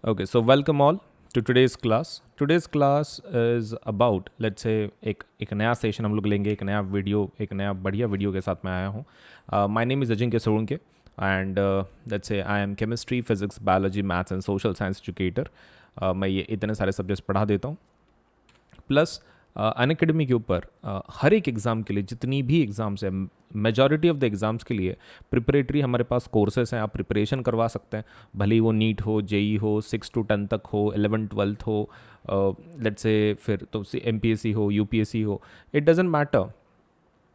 Okay, so welcome all to today's class. Today's class is about, let's say, एक नया session हम लोग लेंगे, एक नया वीडियो, एक नया बढ़िया वीडियो के साथ मैं आया हूँ. My name is Ajinkya Solanke and let's say I am chemistry, physics, biology, maths and social science educator. मैं ये इतने सारे सब्जेक्ट्स पढ़ा देता हूँ. प्लस अनअकैडमी के ऊपर हर एक एग्ज़ाम के लिए जितनी भी एग्ज़ाम्स है, मेजॉरिटी ऑफ द एग्ज़ाम्स के लिए प्रिपरेटरी हमारे पास कोर्सेस हैं. आप प्रिपरेशन करवा सकते हैं, भले ही वो नीट हो, जेई हो, 6 to 10 तक हो, 11th-12th हो, लेट्स से फिर तो एमपीएससी हो, यूपीएससी हो, इट डजेंट मैटर.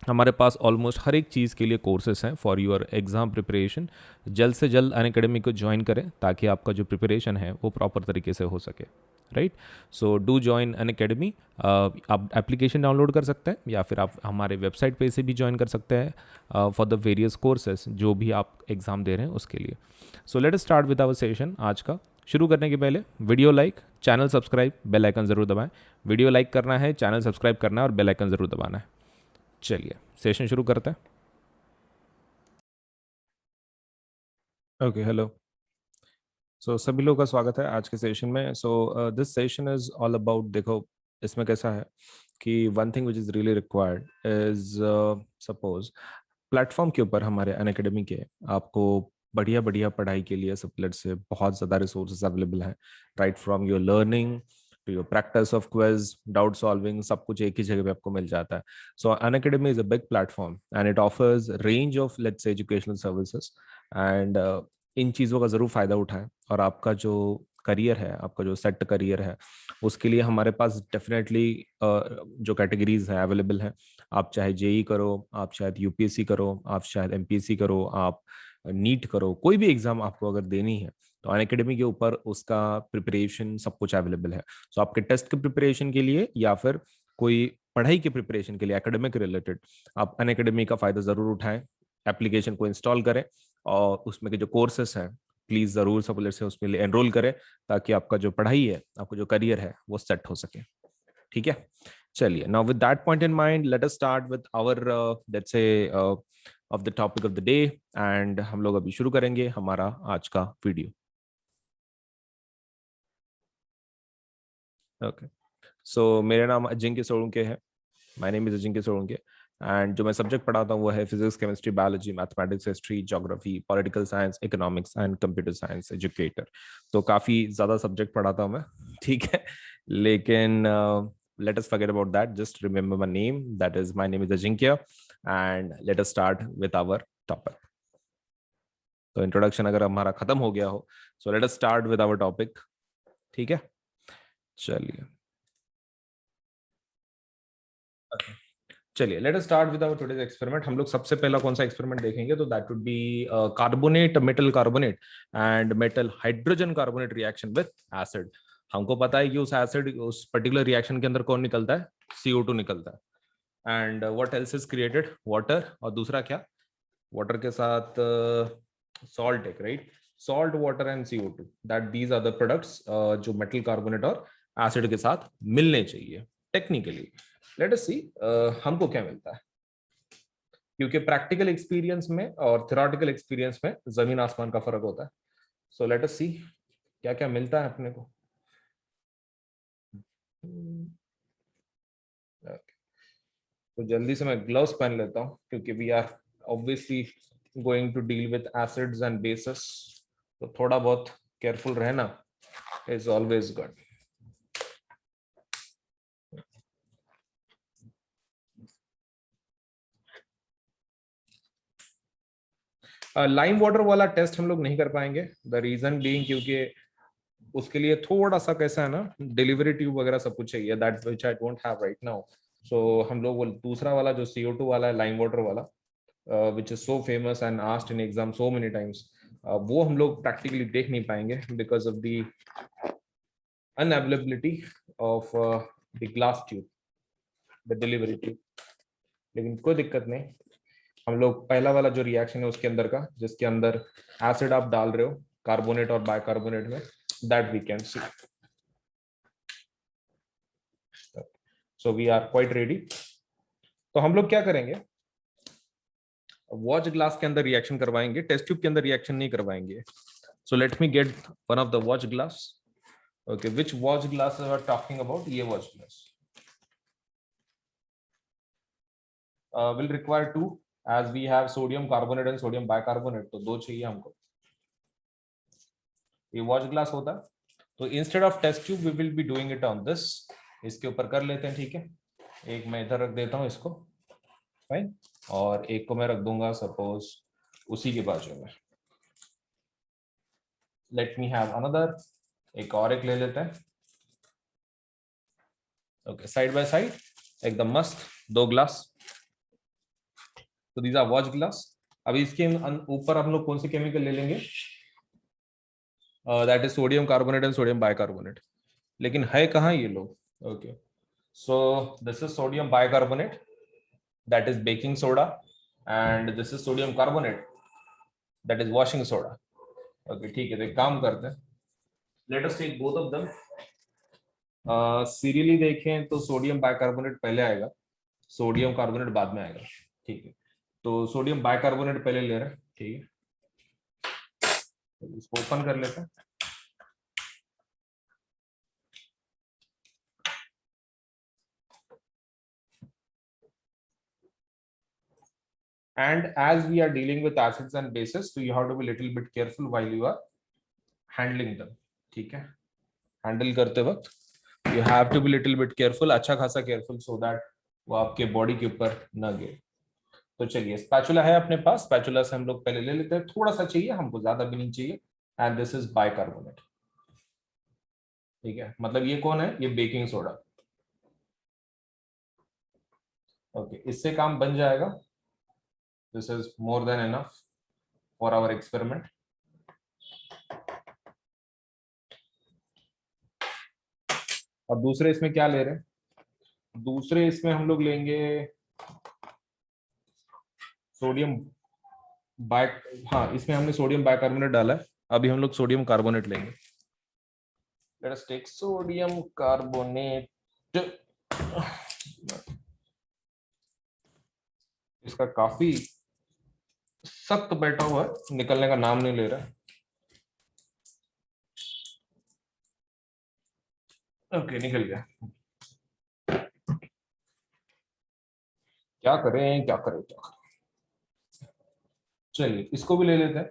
हमारे पास ऑलमोस्ट हर एक चीज़ के लिए कोर्सेस हैं फॉर योर एग्ज़ाम प्रिपरेशन. जल्द से जल्द अनअकैडमी को ज्वाइन करें ताकि आपका जो प्रिपरेशन है वो प्रॉपर तरीके से हो सके. Right, so do join Unacademy. आप एप्लीकेशन डाउनलोड कर सकते हैं या फिर आप हमारे वेबसाइट पे से भी ज्वाइन कर सकते हैं फॉर द वेरियस कोर्सेज जो भी आप एग्ज़ाम दे रहे हैं उसके लिए. So let us start with our session. आज का शुरू करने के पहले video like, channel subscribe, bell icon ज़रूर दबाएं. वीडियो लाइक करना है, चैनल सब्सक्राइब करना है और बेल आइकन ज़रूर दबाना है. चलिए सेशन शुरू करते हैं. Okay, hello. सो सभी लोगों का स्वागत है आज के सेशन में. So this session is all about, देखो इसमें कैसा है कि one thing which is really required is, suppose platform के ऊपर हमारे अनअकैडमी के आपको बढ़िया बढ़िया पढ़ाई के लिए सबलेट से बहुत ज़्यादा रिसोर्सेज अवेलेबल हैं. Right from your learning to your practice of quiz, doubt solving, सब कुछ एक ही जगह पे आपको मिल जाता है. सो Unacademy is a big platform and it offers range of let's say educational services. And in चीज़ों का ज़रूर फ़ायदा उठाएं और आपका जो करियर है, आपका जो सेट करियर है, उसके लिए हमारे पास डेफिनेटली जो कैटेगरीज हैं अवेलेबल हैं. आप चाहे जेई करो, आप शायद यूपीएससी करो, आप शायद एमपीएससी करो, आप नीट करो, कोई भी एग्जाम आपको अगर देनी है तो अनअकैडमी के ऊपर उसका प्रिपरेशन सब कुछ अवेलेबल है. सो आपके टेस्ट के प्रिपरेशन के लिए या फिर कोई पढ़ाई के प्रिपरेशन के लिए एकेडमिक रिलेटेड आप अनअकैडमी का फायदा जरूर उठाएं. एप्लीकेशन को इंस्टॉल करें और उसमें के जो कोर्सेस हैं प्लीज जरूर सब से उसमें एनरोल करें ताकि आपका जो पढ़ाई है, आपका जो करियर है वो सेट हो सके. ठीक है, चलिए. Now with that point in mind let us start with our let's say of the topic of the day. And हम लोग अभी शुरू करेंगे हमारा आज का वीडियो. ओके, सो मेरा नाम अजिंक्य सोलंके है. My name is Ajinkya Solanke and जो मैं सब्जेक्ट पढ़ाता हूँ वो है physics, chemistry, biology, mathematics, history, geography, political science, economics and computer science educator. तो काफ़ी ज़्यादा सब्जेक्ट पढ़ाता हूँ मैं. ठीक है, लेकिन let us forget about that. Just remember my name. That is, my name is Ajinkya, and let us start with our topic. तो इंट्रोडक्शन अगर हमारा खत्म हो गया हो, so let us start with our topic. ठीक है, चलिए. चलिए let us start with our today's experiment. हम लोग सबसे पहला कौन सा एक्सपेरिमेंट देखेंगे तो that would be carbonate metal carbonate and metal hydrogen carbonate reaction with acid. हमको पता है कि उस एसिड, उस पर्टिकुलर रिएक्शन के अंदर कौन निकलता है, CO2 निकलता है. And what else is created, water, और दूसरा क्या, वाटर के साथ सॉल्ट एक, right. Salt, water and CO2, that these are the products जो मेटल कार्बोनेट और एसिड के साथ मिलने चाहिए टेक्निकली. लेट अस सी हमको क्या मिलता है, क्योंकि प्रैक्टिकल एक्सपीरियंस में और थ्योरेटिकल एक्सपीरियंस में जमीन आसमान का फर्क होता है. सो लेट अस सी क्या क्या मिलता है अपने को. Okay. तो जल्दी से मैं ग्लव्स पहन लेता हूँ क्योंकि we are obviously going to deal with acids and bases. तो थोड़ा बहुत केयरफुल रहना is always good. Lime water वाला टेस्ट हम लोग नहीं कर पाएंगे. द रीजन बीइंग क्योंकि उसके लिए थोड़ा सा कैसा है ना, डिलीवरी ट्यूब वगैरह सब कुछ चाहिए, that which I don't have right now. So हम लोग वो दूसरा वाला जो CO2 वाला है, लाइम वाटर वाला, which is so famous and asked in exam so many times, वो हम लोग प्रैक्टिकली देख नहीं पाएंगे because of the unavailability of the glass tube, the delivery tube. लेकिन कोई दिक्कत नहीं, हम लोग पहला वाला जो रिएक्शन है उसके अंदर का, जिसके अंदर एसिड आप डाल रहे हो कार्बोनेट और बाइकार्बोनेट में, that we can see. So we are quite ready. तो हम लोग क्या करेंगे, वॉच ग्लास के अंदर रिएक्शन करवाएंगे, टेस्ट ट्यूब के अंदर रिएक्शन नहीं करवाएंगे. सो let me get one of the watch glass Okay, which watch glass we are talking about? ये watch glass will require two, as we have sodium carbonate and sodium bicarbonate, तो दो चाहिए हमको. ये watch glass होता है, तो instead of test tube we will be doing it on this. इसके ऊपर कर लेते हैं, ठीक है. एक मैं इधर रख देता हूँ इसको, फाइन, और एक को मैं रख दूंगा सपोज उसी के बाजू में. लेट मी हैव अनदर, एक और एक ले लेते हैं. ओके, साइड बाय साइड एकदम मस्त, दो ग्लास. तो दीज आर वॉच ग्लास. अभी इसके ऊपर हम लोग कौन से केमिकल ले लेंगे? That is sodium carbonate and sodium bicarbonate. लेकिन है कहाँ ये लोग? Okay, so this is sodium bicarbonate, that is baking soda, and this is sodium carbonate, that is washing soda. Okay, ठीक है, तो एक काम करते हैं, let us take both of them. Serially देखें तो सोडियम बाइकार्बोनेट पहले आएगा, सोडियम कार्बोनेट बाद में आएगा, ठीक है. तो सोडियम बाइकार्बोनेट पहले ले रहे हैं, ठीक है. तो इसको ओपन कर लेते हैं. And as we are dealing with acids and bases, so you have to be little bit careful while you are handling them, ठीक है. हैंडल करते वक्त you have to be little bit careful, अच्छा खासा careful, so that वो आपके body के ऊपर ना गिरे. तो चलिए, स्पैचुला है अपने पास, स्पैचुला से हम लोग पहले ले लेते हैं, थोड़ा सा चाहिए हमको, ज्यादा भी नहीं चाहिए. एंड दिस इज बाइकार्बोनेट, ठीक है. मतलब ये कौन है? ये बेकिंग सोडा. ओके, इससे काम बन जाएगा. This is more than enough for our experiment. और दूसरे इसमें क्या ले रहे हैं? दूसरे इसमें हम लोग लेंगे सोडियम बाइक, हाँ, इसमें हमने सोडियम बाइकार्बोनेट डाला है, अभी हम लोग सोडियम कार्बोनेट लेंगे. Let us take sodium carbonate. इसका काफी सख्त बैठा हुआ है, निकलने का नाम नहीं ले रहा. ओके, निकल गया. क्या करें, क्या करें, क्या करें. चलिए, इसको भी ले लेते हैं.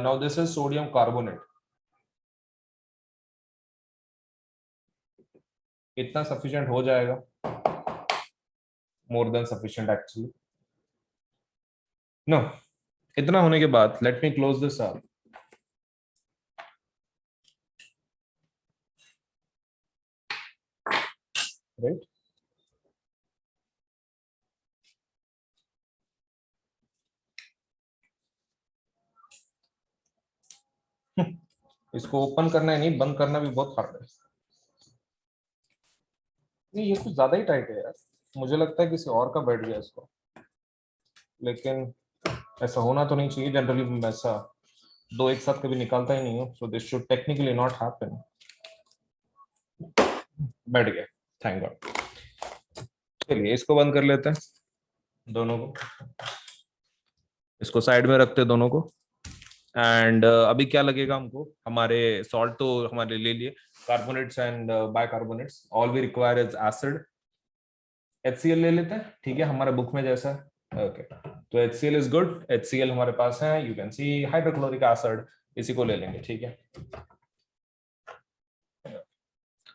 Now this is sodium carbonate. इतना सफिशिएंट हो जाएगा, more than sufficient actually. No, इतना होने के बाद let me close this up. Right, इसको ओपन करना है, नहीं बंद करना भी बहुत हार्ड है. नहीं, ये कुछ ज्यादा ही टाइट है यार, मुझे लगता है किसी और का बैठ गया इसको, लेकिन ऐसा होना तो नहीं चाहिए. जनरली मैं ऐसा दो एक साथ कभी निकालता ही नहीं हूँ, so this should technically not happen. बैठ गया, थैंक गॉड. चलिए, इसको बंद कर लेते हैं, दोनों को. इसको साइड में रखते हैं दोनों को. एंड अभी क्या लगेगा हमको? हमारे सॉल्ट तो हमारे ले लिए, carbonates and bicarbonates. All we require is acid. HCl ले लेते हैं, ठीक है, हमारे बुक में जैसा. ओके, तो HCl इज गुड. HCl हमारे पास है, you can C hydrochloric acid, इसी को ले लेंगे, ठीक है.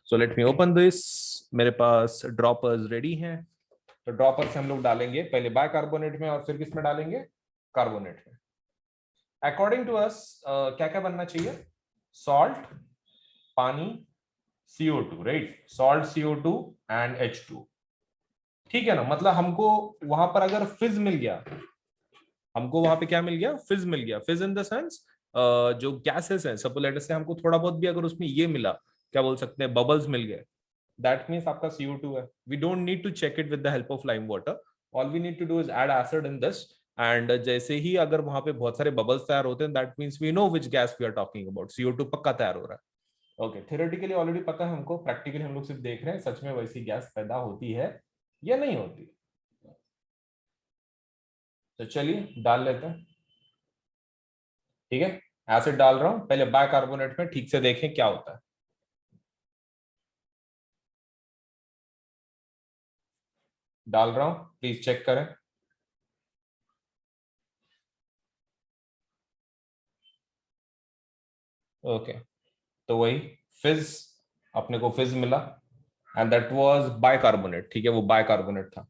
सो लेट मी ओपन दिस. मेरे पास ड्रॉपर्स रेडी हैं. तो ड्रॉपर से हम लोग डालेंगे पहले बाइकार्बोनेट में और फिर किस में डालेंगे? कार्बोनेट में. अकॉर्डिंग टू अस क्या क्या बनना चाहिए? सॉल्ट, पानी, CO2, right. Salt, CO2 and H2, ठीक है ना. मतलब हमको वहां पर अगर फिज मिल गया, हमको वहां पे क्या मिल गया? फिज मिल गया. फिज इन द सेंस जो गैसेस हैं, सपोज लेट से हमको थोड़ा बहुत भी अगर उसमें ये मिला, क्या बोल सकते हैं, बबल्स मिल गए, दैट मीन्स आपका CO2 है. We don't need to check it with the help of lime water. All we need to do is add acid in this. And जैसे ही अगर वहां पे बहुत सारे बबल्स तैयार होते हैं, that means we know which gas we are talking about. CO2 पक्का तैयार हो रहा है. ओके, थियोरेटिकली ऑलरेडी पता है हमको, प्रैक्टिकली हम लोग सिर्फ देख रहे हैं सच में वैसी गैस पैदा होती है या नहीं होती. तो चलिए डाल लेते हैं, ठीक है. एसिड डाल रहा हूं, पहले बाइकार्बोनेट में ठीक से देखें क्या होता है. डाल रहा हूं, प्लीज चेक करें। ओके, तो वही फिज, अपने को फिज मिला एंड दैट वाज बाइकार्बोनेट। ठीक है, वो बाइकार्बोनेट था।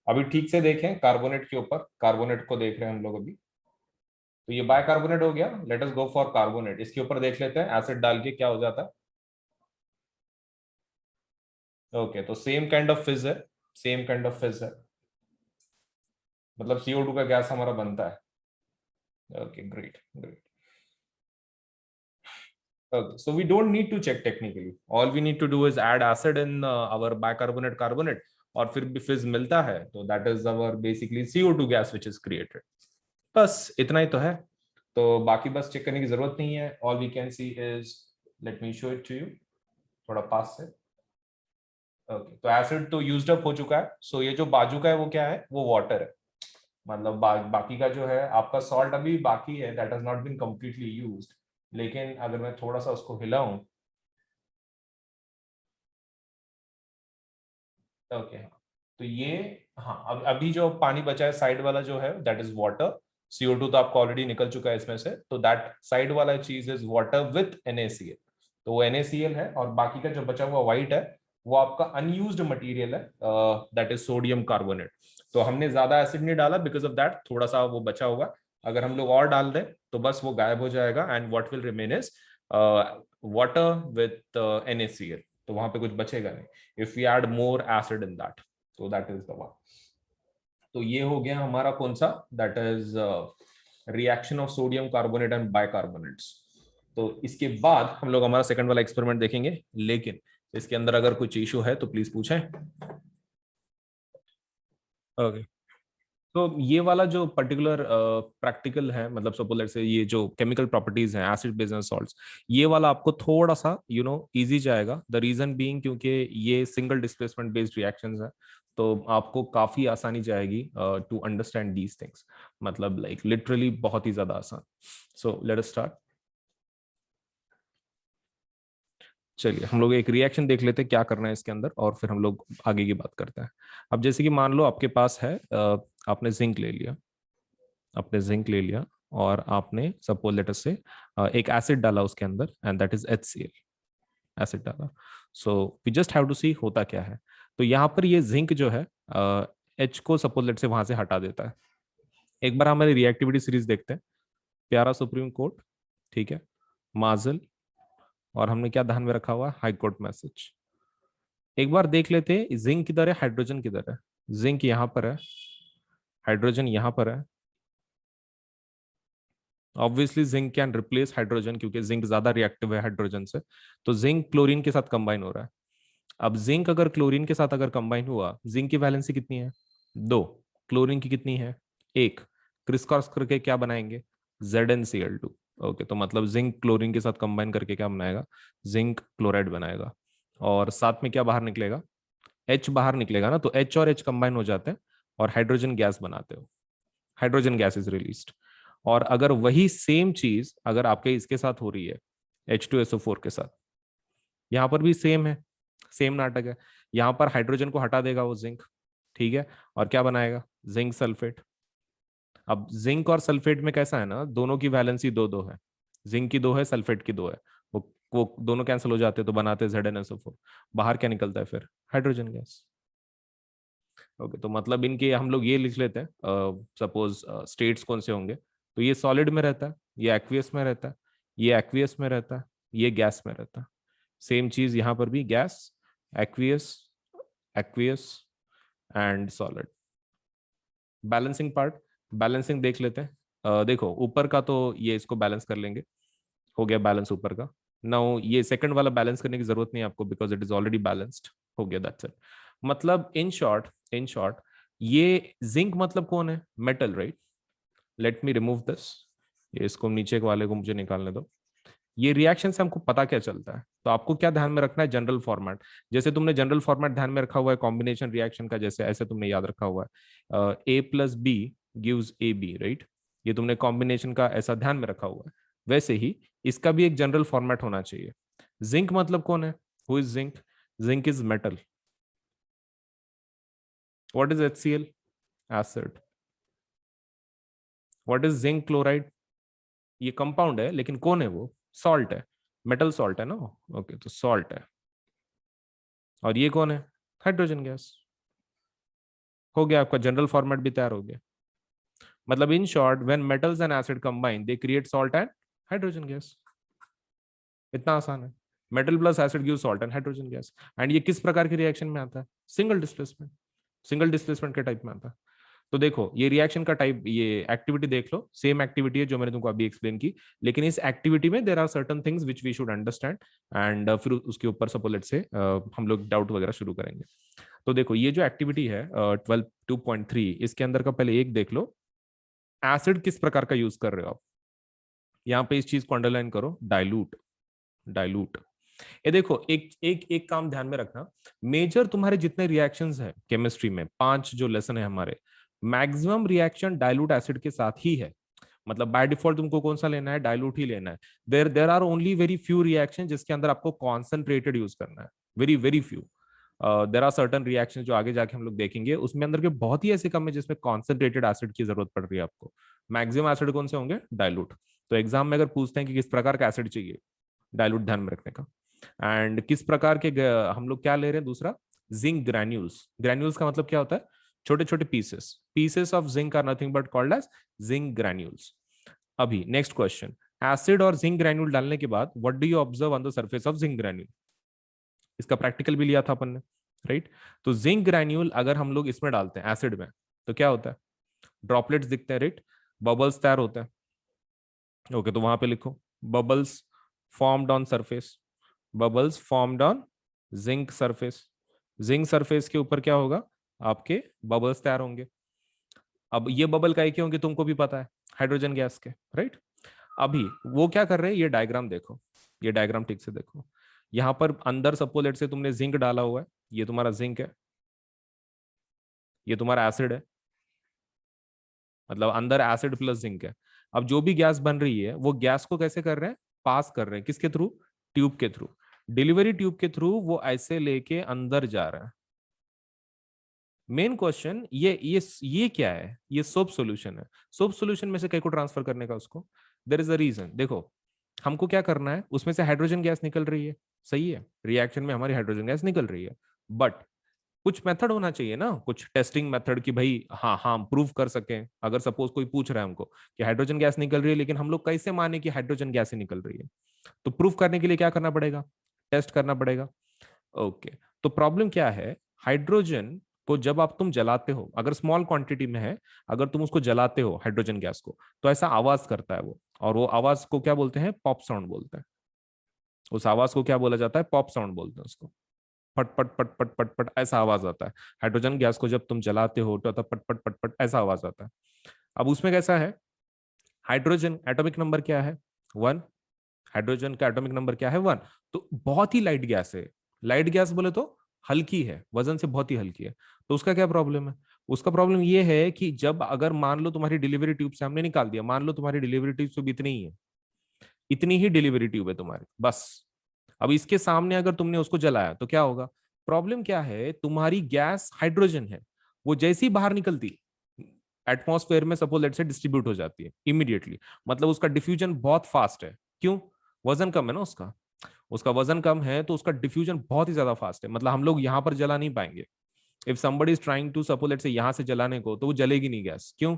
अभी ठीक से देखें कार्बोनेट के ऊपर, कार्बोनेट को देख रहे हैं हम लोग अभी। तो ये बाइकार्बोनेट हो गया, let us go for carbonate. इसके ऊपर देख लेते हैं एसिड डाल के क्या हो जाता है। ओके, तो सेम काइंड ऑफ फिज है, सेम काइंड ऑफ फिज है, मतलब CO2 का गैस हमारा बनता है। Okay, great great. Okay, so we don't need to check technically. All we need to do is add acid in our bicarbonate carbonate, और फिर भी फिज मिलता है, तो that is our basically CO2 gas which is created. बस इतना ही तो है। तो बाकी बस चेक करने की जरूरत नहीं है। All we can see is, let me show it to you, थोड़ा पास से। ओके, तो एसिड तो यूज्ड अप हो चुका है। सो ये जो बाजू का है वो क्या है, वो वाटर है। मतलब बाकी का जो है आपका सॉल्ट अभी बाकी है, that has not been completely used. लेकिन अगर मैं थोड़ा सा उसको हिलाऊं, ओके, तो ये, हाँ, अब अभी जो पानी बचा है साइड वाला जो है दैट इज वाटर। CO2 तो आपको ऑलरेडी निकल चुका है इसमें से, तो दैट साइड वाला चीज इज वाटर विथ NaCl। तो वो NaCl है, और बाकी का जो बचा हुआ व्हाइट है वो आपका अनयूज्ड मटेरियल है, दैट इज सोडियम कार्बोनेट। तो हमने ज्यादा एसिड नहीं डाला, बिकॉज ऑफ दैट थोड़ा सा वो बचा होगा। अगर हम लोग और डाल दें तो बस वो गायब हो जाएगा, and what will remain is water with NaCl। तो वहां पे कुछ बचेगा नहीं if we add more acid in that. So that is the one. तो ये हो गया हमारा कौन सा, that is reaction of sodium carbonate and bicarbonates. तो इसके बाद हम लोग हमारा सेकंड वाला एक्सपेरिमेंट देखेंगे, लेकिन इसके अंदर अगर कुछ इशू है तो प्लीज पूछें। ओके, तो ये वाला जो पर्टिकुलर प्रैक्टिकल है, मतलब सपोज लेट्स से ये जो केमिकल प्रॉपर्टीज हैं एसिड बेस एंड सॉल्ट्स, ये वाला आपको थोड़ा सा इजी जाएगा। द रीजन बीइंग क्योंकि ये सिंगल डिस्प्लेसमेंट बेस्ड रिएक्शंस है, तो आपको काफी आसानी जाएगी टू अंडरस्टैंड दीज थिंग्स। मतलब लाइक लिटरली बहुत ही ज्यादा आसान। सो लेट अस स्टार्ट। चलिए हम लोग एक रिएक्शन देख लेते हैं क्या करना है इसके अंदर, और फिर हम लोग आगे की बात करते हैं। अब जैसे कि मान लो आपके पास है, आपने जिंक ले लिया, आपने जिंक ले लिया, और आपने सपोज लेटर से एक एसिड डाला उसके अंदर, and that is HCl, acid डाला। So we just have to see होता क्या है। तो यहाँ पर ये जिंक जो है H को सपोज लेट से वहां से हटा देता है। एक बार हमारी रिएक्टिविटी सीरीज देखते हैं। प्यारा सुप्रीम कोर्ट, ठीक है, माजल, और हमने क्या ध्यान में रखा हुआ, हाई कोर्ट मैसेज। एक बार देख लेते हैं जिंक किधर है, हाइड्रोजन किधर है। जिंक यहाँ पर है, हाइड्रोजन यहाँ पर है। Obviously zinc can replace hydrogen, क्योंकि जिंक ज्यादा रिएक्टिव है हाइड्रोजन से। तो जिंक क्लोरीन के साथ कंबाइन हो रहा है। अब जिंक अगर क्लोरीन के साथ अगर कंबाइन हुआ, जिंक की वैलेंसी कितनी है, 2। क्लोरीन की कितनी है, 1। क्रिस क्रॉस करके क्या बनाएंगे, ZnCl2। ओके, तो मतलब जिंक क्लोरीन के साथ कंबाइन करके क्या बनाएगा, जिंक क्लोराइड बनाएगा। और साथ में क्या बाहर निकलेगा, H बाहर निकलेगा ना। तो H और H कंबाइन हो जाते हैं और हाइड्रोजन गैस बनाते हो, हाइड्रोजन गैस इज रिलीज्ड। और अगर वही सेम चीज अगर आपके इसके साथ हो रही है, H2SO4 के साथ, यहाँ पर भी सेम है, सेम नाटक है। यहाँ पर हाइड्रोजन को हटा देगा वो जिंक, ठीक है, और क्या बनाएगा, जिंक सल्फेट। अब जिंक और सल्फेट में कैसा है ना, दोनों की वैलेंसी दो दो है, जिंक की 2 है, सल्फेट की 2 है। वो दोनों कैंसिल हो जाते हैं, तो बनाते हैं ZnSO4। बाहर क्या निकलता है फिर, हाइड्रोजन गैस। ओके, तो मतलब इनके हम लोग ये लिख लेते हैं, सपोज स्टेट्स कौन से होंगे। तो ये सॉलिड में रहता है, ये एक्वियस में रहता है, ये एक्वियस में रहता है, ये गैस में रहता है। सेम चीज यहाँ पर भी, gas, aqueous, aqueous and solid. Balancing part, balancing देख लेते हैं। देखो ऊपर का तो ये इसको बैलेंस कर लेंगे, हो गया बैलेंस ऊपर का। नाउ ये सेकंड वाला बैलेंस करने की जरूरत नहीं है आपको, because it is already balanced, हो गया, दैट्स इट। मतलब इन शॉर्ट, इन शॉर्ट, ये जिंक मतलब कौन है, metal, right. Let me remove this, ये इसको नीचे वाले को मुझे निकालने दो। ये रिएक्शन से हमको पता क्या चलता है, तो आपको क्या ध्यान में रखना है, जनरल फॉर्मेट। जैसे तुमने जनरल फॉर्मेट ध्यान में रखा हुआ है कॉम्बिनेशन रिएक्शन का, जैसे ऐसे तुमने याद रखा हुआ है A+B गिव्स AB, राइट। ये तुमने कॉम्बिनेशन का ऐसा ध्यान में रखा हुआ है। वैसे ही इसका भी एक जनरल फॉर्मेट होना चाहिए। जिंक मतलब कौन है, who is zinc, zinc is metal. What is HCl? Acid. What is zinc chloride? ये कंपाउंड है लेकिन कौन है वो? सॉल्ट है, मेटल सॉल्ट है ना. ओके, तो सॉल्ट है. और ये कौन है? Hydrogen gas. हो गया, आपका जनरल फॉर्मेट भी तैयार हो गया. मतलब in short, when metals and acid combine they create salt and hydrogen gas. इतना आसान है. Metal plus acid give salt and hydrogen gas. And ये किस प्रकार की रिएक्शन में आता है? Single displacement. सिंगल डिस्प्लेसमेंट के टाइप में आता है. तो देखो, ये रिएक्शन का टाइप, ये एक्टिविटी देख लो, सेम एक्टिविटी है जो मैंने तुमको अभी एक्सप्लेन की, लेकिन इस एक्टिविटी में there are certain things which we should understand. And फिर उसके ऊपर सपोज लेट्स से हम लोग डाउट वगैरह शुरू करेंगे. तो देखो, ये जो एक्टिविटी है 12.2.3, इसके अंदर का पहले एक देख लो. एसिड किस प्रकार का यूज कर रहे हो आप? यहाँ पे इस चीज को अंडरलाइन करो, डाइल्यूट. डाइल्यूट. ये देखो, एक एक एक काम ध्यान में रखना. मेजर तुम्हारे जितने रिएक्शंस हैं केमिस्ट्री में, 5 जो लेसन है हमारे, मैक्सिमम रिएक्शन डाइल्यूट एसिड के साथ ही है. मतलब बाय डिफॉल्ट तुमको कौन सा लेना है? डाइल्यूट ही लेना है. There are only very few reaction जिसके अंदर आपको कॉन्सेंट्रेटेड यूज करना है. Very very few. There are certain reaction जो आगे जाके हम लोग देखेंगे, उसमें अंदर के बहुत ही ऐसे कम है जिसमें कॉन्सेंट्रेटेड एसिड की जरूरत पड़ रही है आपको. मैक्सिमम एसिड कौन से होंगे? डाइल्यूट. तो एग्जाम में अगर पूछते हैं कि किस प्रकार का एसिड चाहिए, डाइल्यूट ध्यान में रखने का. एंड किस प्रकार के हम लोग क्या ले रहे हैं? दूसरा, जिंक ग्रैन्यूल्स. ग्रैन्यूल्स का मतलब क्या होता है? छोटे छोटे pieces. Pieces of zinc are nothing but called as zinc granules. अभी नेक्स्ट क्वेश्चन. एसिड और जिंक ग्रैन्यूल डालने के बाद what do you observe on the surface of zinc granule? इसका प्रैक्टिकल भी लिया था अपन ने, राइट? तो जिंक ग्रैन्यूल अगर हम लोग इसमें डालते हैं एसिड में, तो क्या होता है? ड्रॉपलेट्स दिखते हैं, राइट? बबल्स तैयार होते हैं. ओके, तो वहां पे लिखो, bubbles formed on surface. Bubbles formed on zinc surface. Zinc surface के ऊपर क्या होगा? आपके बबल्स तैयार होंगे. अब ये बबल काहे के होंगे तुमको भी पता है, हाइड्रोजन गैस के, राइट? अभी वो क्या कर रहे हैं, ये डायग्राम देखो. ये डायग्राम ठीक से देखो. यहां पर अंदर सपोज लेट से तुमने जिंक डाला हुआ है. ये तुम्हारा जिंक है, ये तुम्हारा एसिड है. मतलब अंदर एसिड प्लस जिंक है. अब जो भी गैस बन रही है, वो गैस को कैसे कर रहे हैं? पास कर रहे हैं. किसके थ्रू? ट्यूब के थ्रू. डिलीवरी ट्यूब के थ्रू वो ऐसे लेके अंदर जा रहा है. मेन क्वेश्चन ये क्या है? ये सोप सॉल्यूशन है. सोप सॉल्यूशन में से कहीं को ट्रांसफर करने का उसको, देयर इज अ रीजन. देखो, हमको क्या करना है, उसमें से हाइड्रोजन गैस निकल रही है, सही है, रिएक्शन में हमारी हाइड्रोजन गैस निकल रही है. बट कुछ मेथड होना चाहिए ना, कुछ टेस्टिंग मेथड की भाई, हाँ हाँ, हम प्रूव कर सकें. अगर सपोज कोई पूछ रहा है हमको कि हाइड्रोजन गैस निकल रही है, लेकिन हम लोग कैसे माने कि हाइड्रोजन गैस ही निकल रही है? तो प्रूफ करने के लिए क्या करना पड़ेगा? टेस्ट करना पड़ेगा. ओके. तो प्रॉब्लम क्या है? हाइड्रोजन को जब आप तुम जलाते हो, अगर स्मॉल क्वांटिटी में है, अगर तुम उसको जलाते हो हाइड्रोजन गैस को, तो ऐसा आवाज करता है वो. और वो आवाज को क्या बोलते हैं? पॉप साउंड बोलते हैं. उस आवाज को क्या बोला जाता है? पॉप साउंड बोलते हैं उसको. पट पट पट पट पट पट ऐसा आवाज आता है. हाइड्रोजन गैस को जब तुम जलाते हो तो पट पट पट पट ऐसा आवाज आता है. अब उसमें कैसा है? हाइड्रोजन एटॉमिक नंबर क्या है? 1. हाइड्रोजन का एटॉमिक नंबर क्या है? 1. तो बहुत ही लाइट गैस है. लाइट गैस बोले तो हल्की है, वजन से बहुत ही हल्की है. तो उसका क्या प्रॉब्लम है? उसका प्रॉब्लम ये है कि जब अगर मान लो तुम्हारी डिलीवरी ट्यूब से हमने निकाल दिया, मान लो तुम्हारी डिलीवरी ट्यूब से भी इतनी ही है, इतनी ही डिलीवरी ट्यूब है तुम्हारी बस. अब इसके सामने अगर तुमने उसको जलाया तो क्या होगा? प्रॉब्लम क्या है? तुम्हारी गैस हाइड्रोजन है, वो जैसी बाहर निकलती एटमॉस्फेयर में सपोज लेट से डिस्ट्रीब्यूट हो जाती है इमीडिएटली. मतलब उसका डिफ्यूजन बहुत फास्ट है. क्यों? वजन कम है ना उसका. उसका वजन कम है तो उसका डिफ्यूजन बहुत ही ज्यादा फास्ट है. मतलब हम लोग यहाँ पर जला नहीं पाएंगे. If somebody is trying to suppose let say यहाँ से जलाने को, तो वो जलेगी नहीं गैस. क्यों?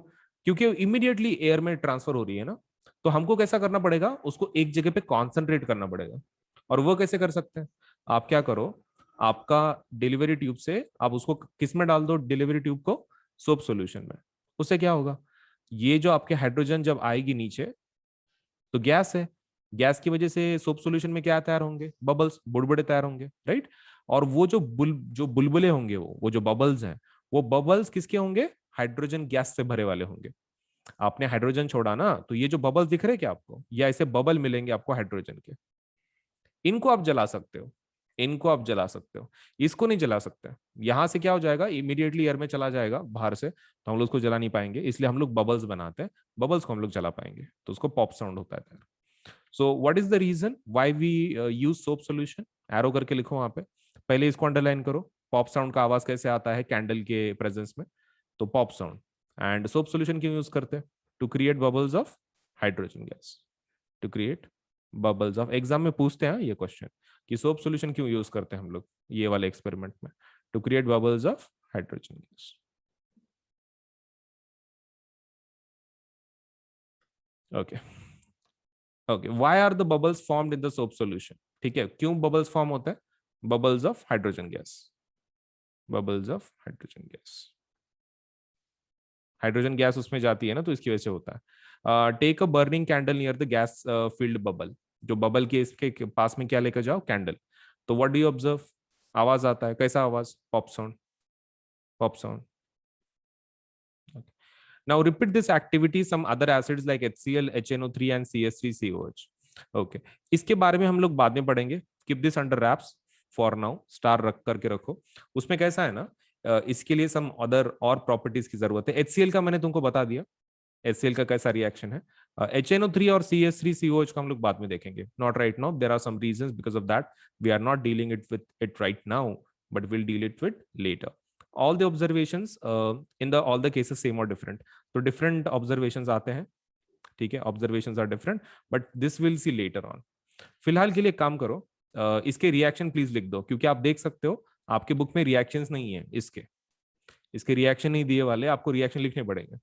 क्योंकि इमीडिएटली एयर में ट्रांसफर हो रही है ना. तो हमको कैसा करना पड़ेगा? उसको एक जगह पे कॉन्सेंट्रेट करना पड़ेगा. और वो कैसे कर सकते हैं? आप क्या करो, आपका डिलीवरी ट्यूब से आप उसको किस में डाल दो? डिलीवरी ट्यूब को सोप सॉल्यूशन में. उससे क्या होगा? ये जो आपके हाइड्रोजन जब आएगी नीचे, तो गैस है, गैस की वजह से सोप सॉल्यूशन में क्या तैयार होंगे? बबल्स, बुड़बुड़े तैयार होंगे, राइट? और वो जो बुलबुले होंगे, वो जो बबल्स हैं, वो बबल्स किसके होंगे? हाइड्रोजन गैस से भरे वाले होंगे. आपने हाइड्रोजन छोड़ा ना, तो ये जो बबल्स दिख रहे हैं क्या आपको, या ऐसे बबल मिलेंगे आपको हाइड्रोजन के. इनको आप जला सकते हो, इनको आप जला सकते हो, इसको नहीं जला सकते. यहां से क्या हो जाएगा? इमीडिएटली एयर में चला जाएगा बाहर से, तो हम लोग उसको जला नहीं पाएंगे. इसलिए हम लोग बबल्स बनाते हैं, बबल्स को हम लोग जला पाएंगे, तो उसको पॉप साउंड होता है. So what is the reason why we use soap solution? Arrow करके लिखो वहां पे. पहले इसको अंडरलाइन करो. पॉप साउंड का आवाज कैसे आता है कैंडल के प्रेजेंस में, तो pop sound. And soap solution क्यों यूज करते हैं? To create bubbles of hydrogen gas, to create bubbles of. Exam में पूछते हैं ये क्वेश्चन कि सोप सोल्यूशन क्यों यूज करते हैं हम लोग ये वाले एक्सपेरिमेंट में, to create bubbles of hydrogen gas. Okay okay, why are the bubbles formed in the soap solution? ठीक है, क्यों बबल्स फॉर्म होते हैं? Bubbles of hydrogen gas, bubbles of hydrogen gas, hydrogen gas उसमें जाती है ना, तो इसकी वजह से होता है। Take a burning candle near the gas field bubble, जो बबल के इसके पास में क्या लेकर जाओ, कैंडल। तो व्हाट डू यू ऑब्जर्व? आवाज आता है, कैसा आवाज? Pop sound, pop sound. Now repeat this activity some other acids like HCl, HNO3 and CH3COH. Okay, इसके बारे में हम लोग बाद में पढ़ेंगे। Keep this under wraps for now, star रख करके रखो। उसमें कैसा है ना, इसके लिए some other और प्रॉपर्टीज की जरूरत है। HCl का मैंने तुमको बता दिया, HCl का कैसा रिएक्शन है। HNO3 और CH3COH का हम लोग बाद में देखेंगे, not right now. There are some reasons because of that we are not dealing it with it right now, but will deal it with later. all the observations in the all the cases same or different, तो different observations आते हैं, ठीक है, observations are different but this will see later on। फिलहाल के लिए काम करो, इसके रिएक्शन प्लीज लिख दो, क्योंकि आप देख सकते हो आपके बुक में रिएक्शंस नहीं है, इसके रिएक्शन नहीं दिए वाले, आपको रिएक्शन लिखने पड़ेंगे।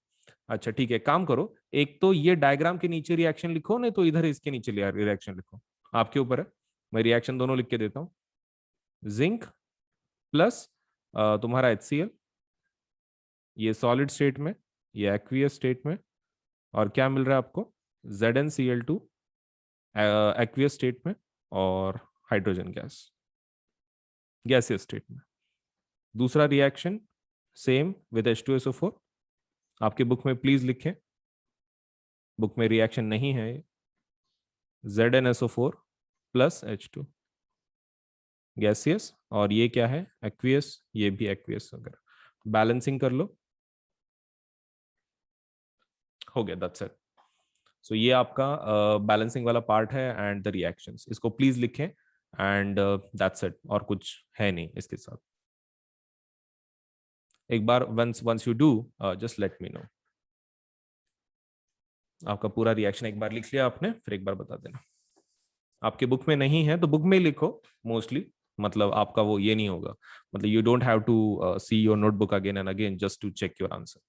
अच्छा ठीक है, काम करो, एक तो ये डायग्राम के नीचे रिएक्शन लिखो, नहीं तो इधर इसके नीचे रिएक्शन लिखो, आपके ऊपर है। मैं रिएक्शन दोनों लिख के देता हूँ। जिंक प्लस तुम्हारा HCl, ये सॉलिड स्टेट में, ये एक्वियस स्टेट में, और क्या मिल रहा है आपको? ZnCl2 एक्वियस स्टेट में, और हाइड्रोजन गैस गैसियस स्टेट में। दूसरा रिएक्शन सेम विद H2SO4, आपके बुक में प्लीज लिखें, बुक में रिएक्शन नहीं है। ZnSO4 प्लस H2 गैसियस, और ये क्या है? एक्वियस, ये भी एक्वियस। अगर बैलेंसिंग कर लो, हो गया, दैट्स इट। सो ये आपका बैलेंसिंग वाला पार्ट है एंड द रिएक्शंस, इसको प्लीज लिखें एंड दैट्स इट, और कुछ है नहीं इसके साथ। एक बार once you do just let me know. आपका पूरा रिएक्शन एक बार लिख लिया आपने, फिर एक बार बता देना। आपके बुक में नहीं है तो बुक में लिखो मोस्टली, मतलब आपका वो ये नहीं होगा, मतलब you don't have to see your notebook again and again just to check your answer.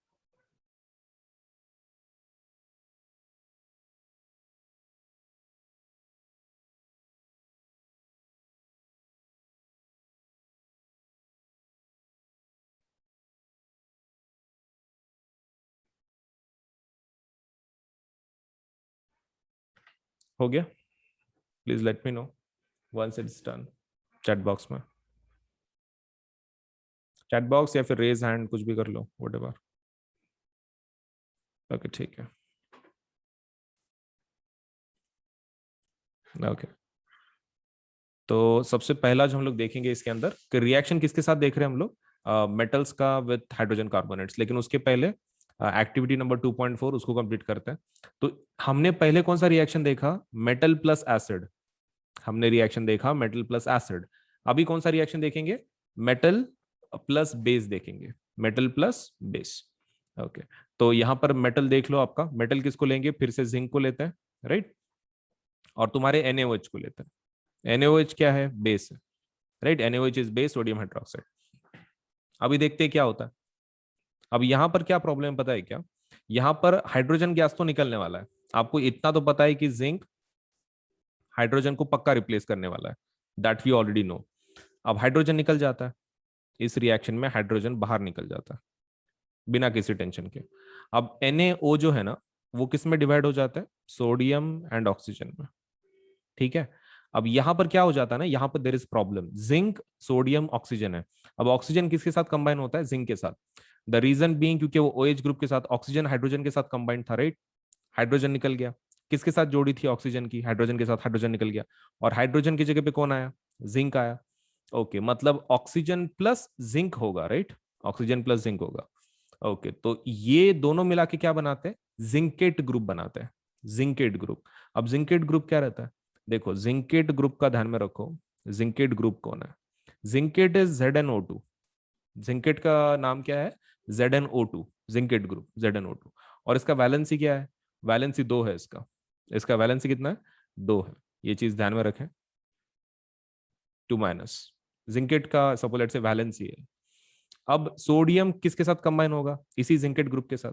हो गया? Please let me know once it's done, chat box में, चैट बॉक्स या फिर रेज हैंड, कुछ भी कर लो, व्हाटएवर। ओके ठीक है, ओके। तो सबसे पहला जो हम लोग देखेंगे इसके अंदर कि रिएक्शन किसके साथ देख रहे हैं हम लोग, मेटल्स का विथ हाइड्रोजन कार्बोनेट्स। लेकिन उसके पहले एक्टिविटी नंबर 2.4 उसको कंप्लीट करते हैं। तो हमने पहले कौन सा रिएक्शन देखा? मेटल प्लस एसिड, हमने रिएक्शन देखा मेटल प्लस एसिड। अभी कौन सा रिएक्शन देखेंगे? मेटल प्लस बेस देखेंगे, मेटल प्लस बेस। ओके, तो यहां पर मेटल देख लो, आपका मेटल किसको लेंगे? फिर से जिंक को लेते हैं, राइट, और तुम्हारे NaOH को लेते हैं। NaOH क्या है? बेस है, right, NaOH is base, sodium hydroxide. अभी देखते हैं क्या होता है। अब यहां पर क्या प्रॉब्लम पता है क्या? यहां पर हाइड्रोजन गैस तो निकलने वाला है, आपको इतना तो पता है कि जिंक हाइड्रोजन को पक्का रिप्लेस करने वाला है, दैट वी ऑलरेडी नो। अब हाइड्रोजन निकल जाता है, इस रिएक्शन में हाइड्रोजन बाहर निकल जाता है बिना किसी टेंशन के। अब NaO जो है ना, वो किस में डिवाइड हो जाता है? सोडियम एंड ऑक्सीजन में, ठीक है। अब यहां पर क्या हो जाता है ना, यहां पर there is problem, zinc sodium oxygen है। अब ऑक्सीजन किसके साथ कंबाइन होता है? जिंक के साथ। द रीजन बीइंग क्योंकि वो OH ग्रुप के साथ, ऑक्सीजन हाइड्रोजन के साथ कंबाइन था, राइट। हाइड्रोजन निकल गया, किसके साथ जोड़ी थी ऑक्सीजन की? हाइड्रोजन के साथ, हाइड्रोजन निकल गया, और हाइड्रोजन की जगह पे कौन आया? जिंक आया। ओके, मतलब ऑक्सीजन प्लस जिंक होगा, राइट, ऑक्सीजन प्लस जिंक होगा। ओके, तो ये दोनों मिला के क्या बनाते हैं? जिंकेट ग्रुप बनाते हैं, जिंकेट ग्रुप। अब जिंकेट ग्रुप क्या रहता है? देखो, जिंकेट ग्रुप का ध्यान में रखो, जिंकेट ग्रुप कौन है? Zincate is ZnO2। जिंकेट का नाम क्या है? ZnO2, zincate group ZnO2। और इसका वैलेंसी क्या है? वैलेंसी 2 है इसका। इसका वैलेंसी कितना है? 2 है। ये चीज ध्यान में रखें। 2-। जिंकेट का सपोलेट से वैलेंसी है। अब सोडियम किसके साथ कंबाइन होगा? इसी जिंकेट ग्रुप के साथ।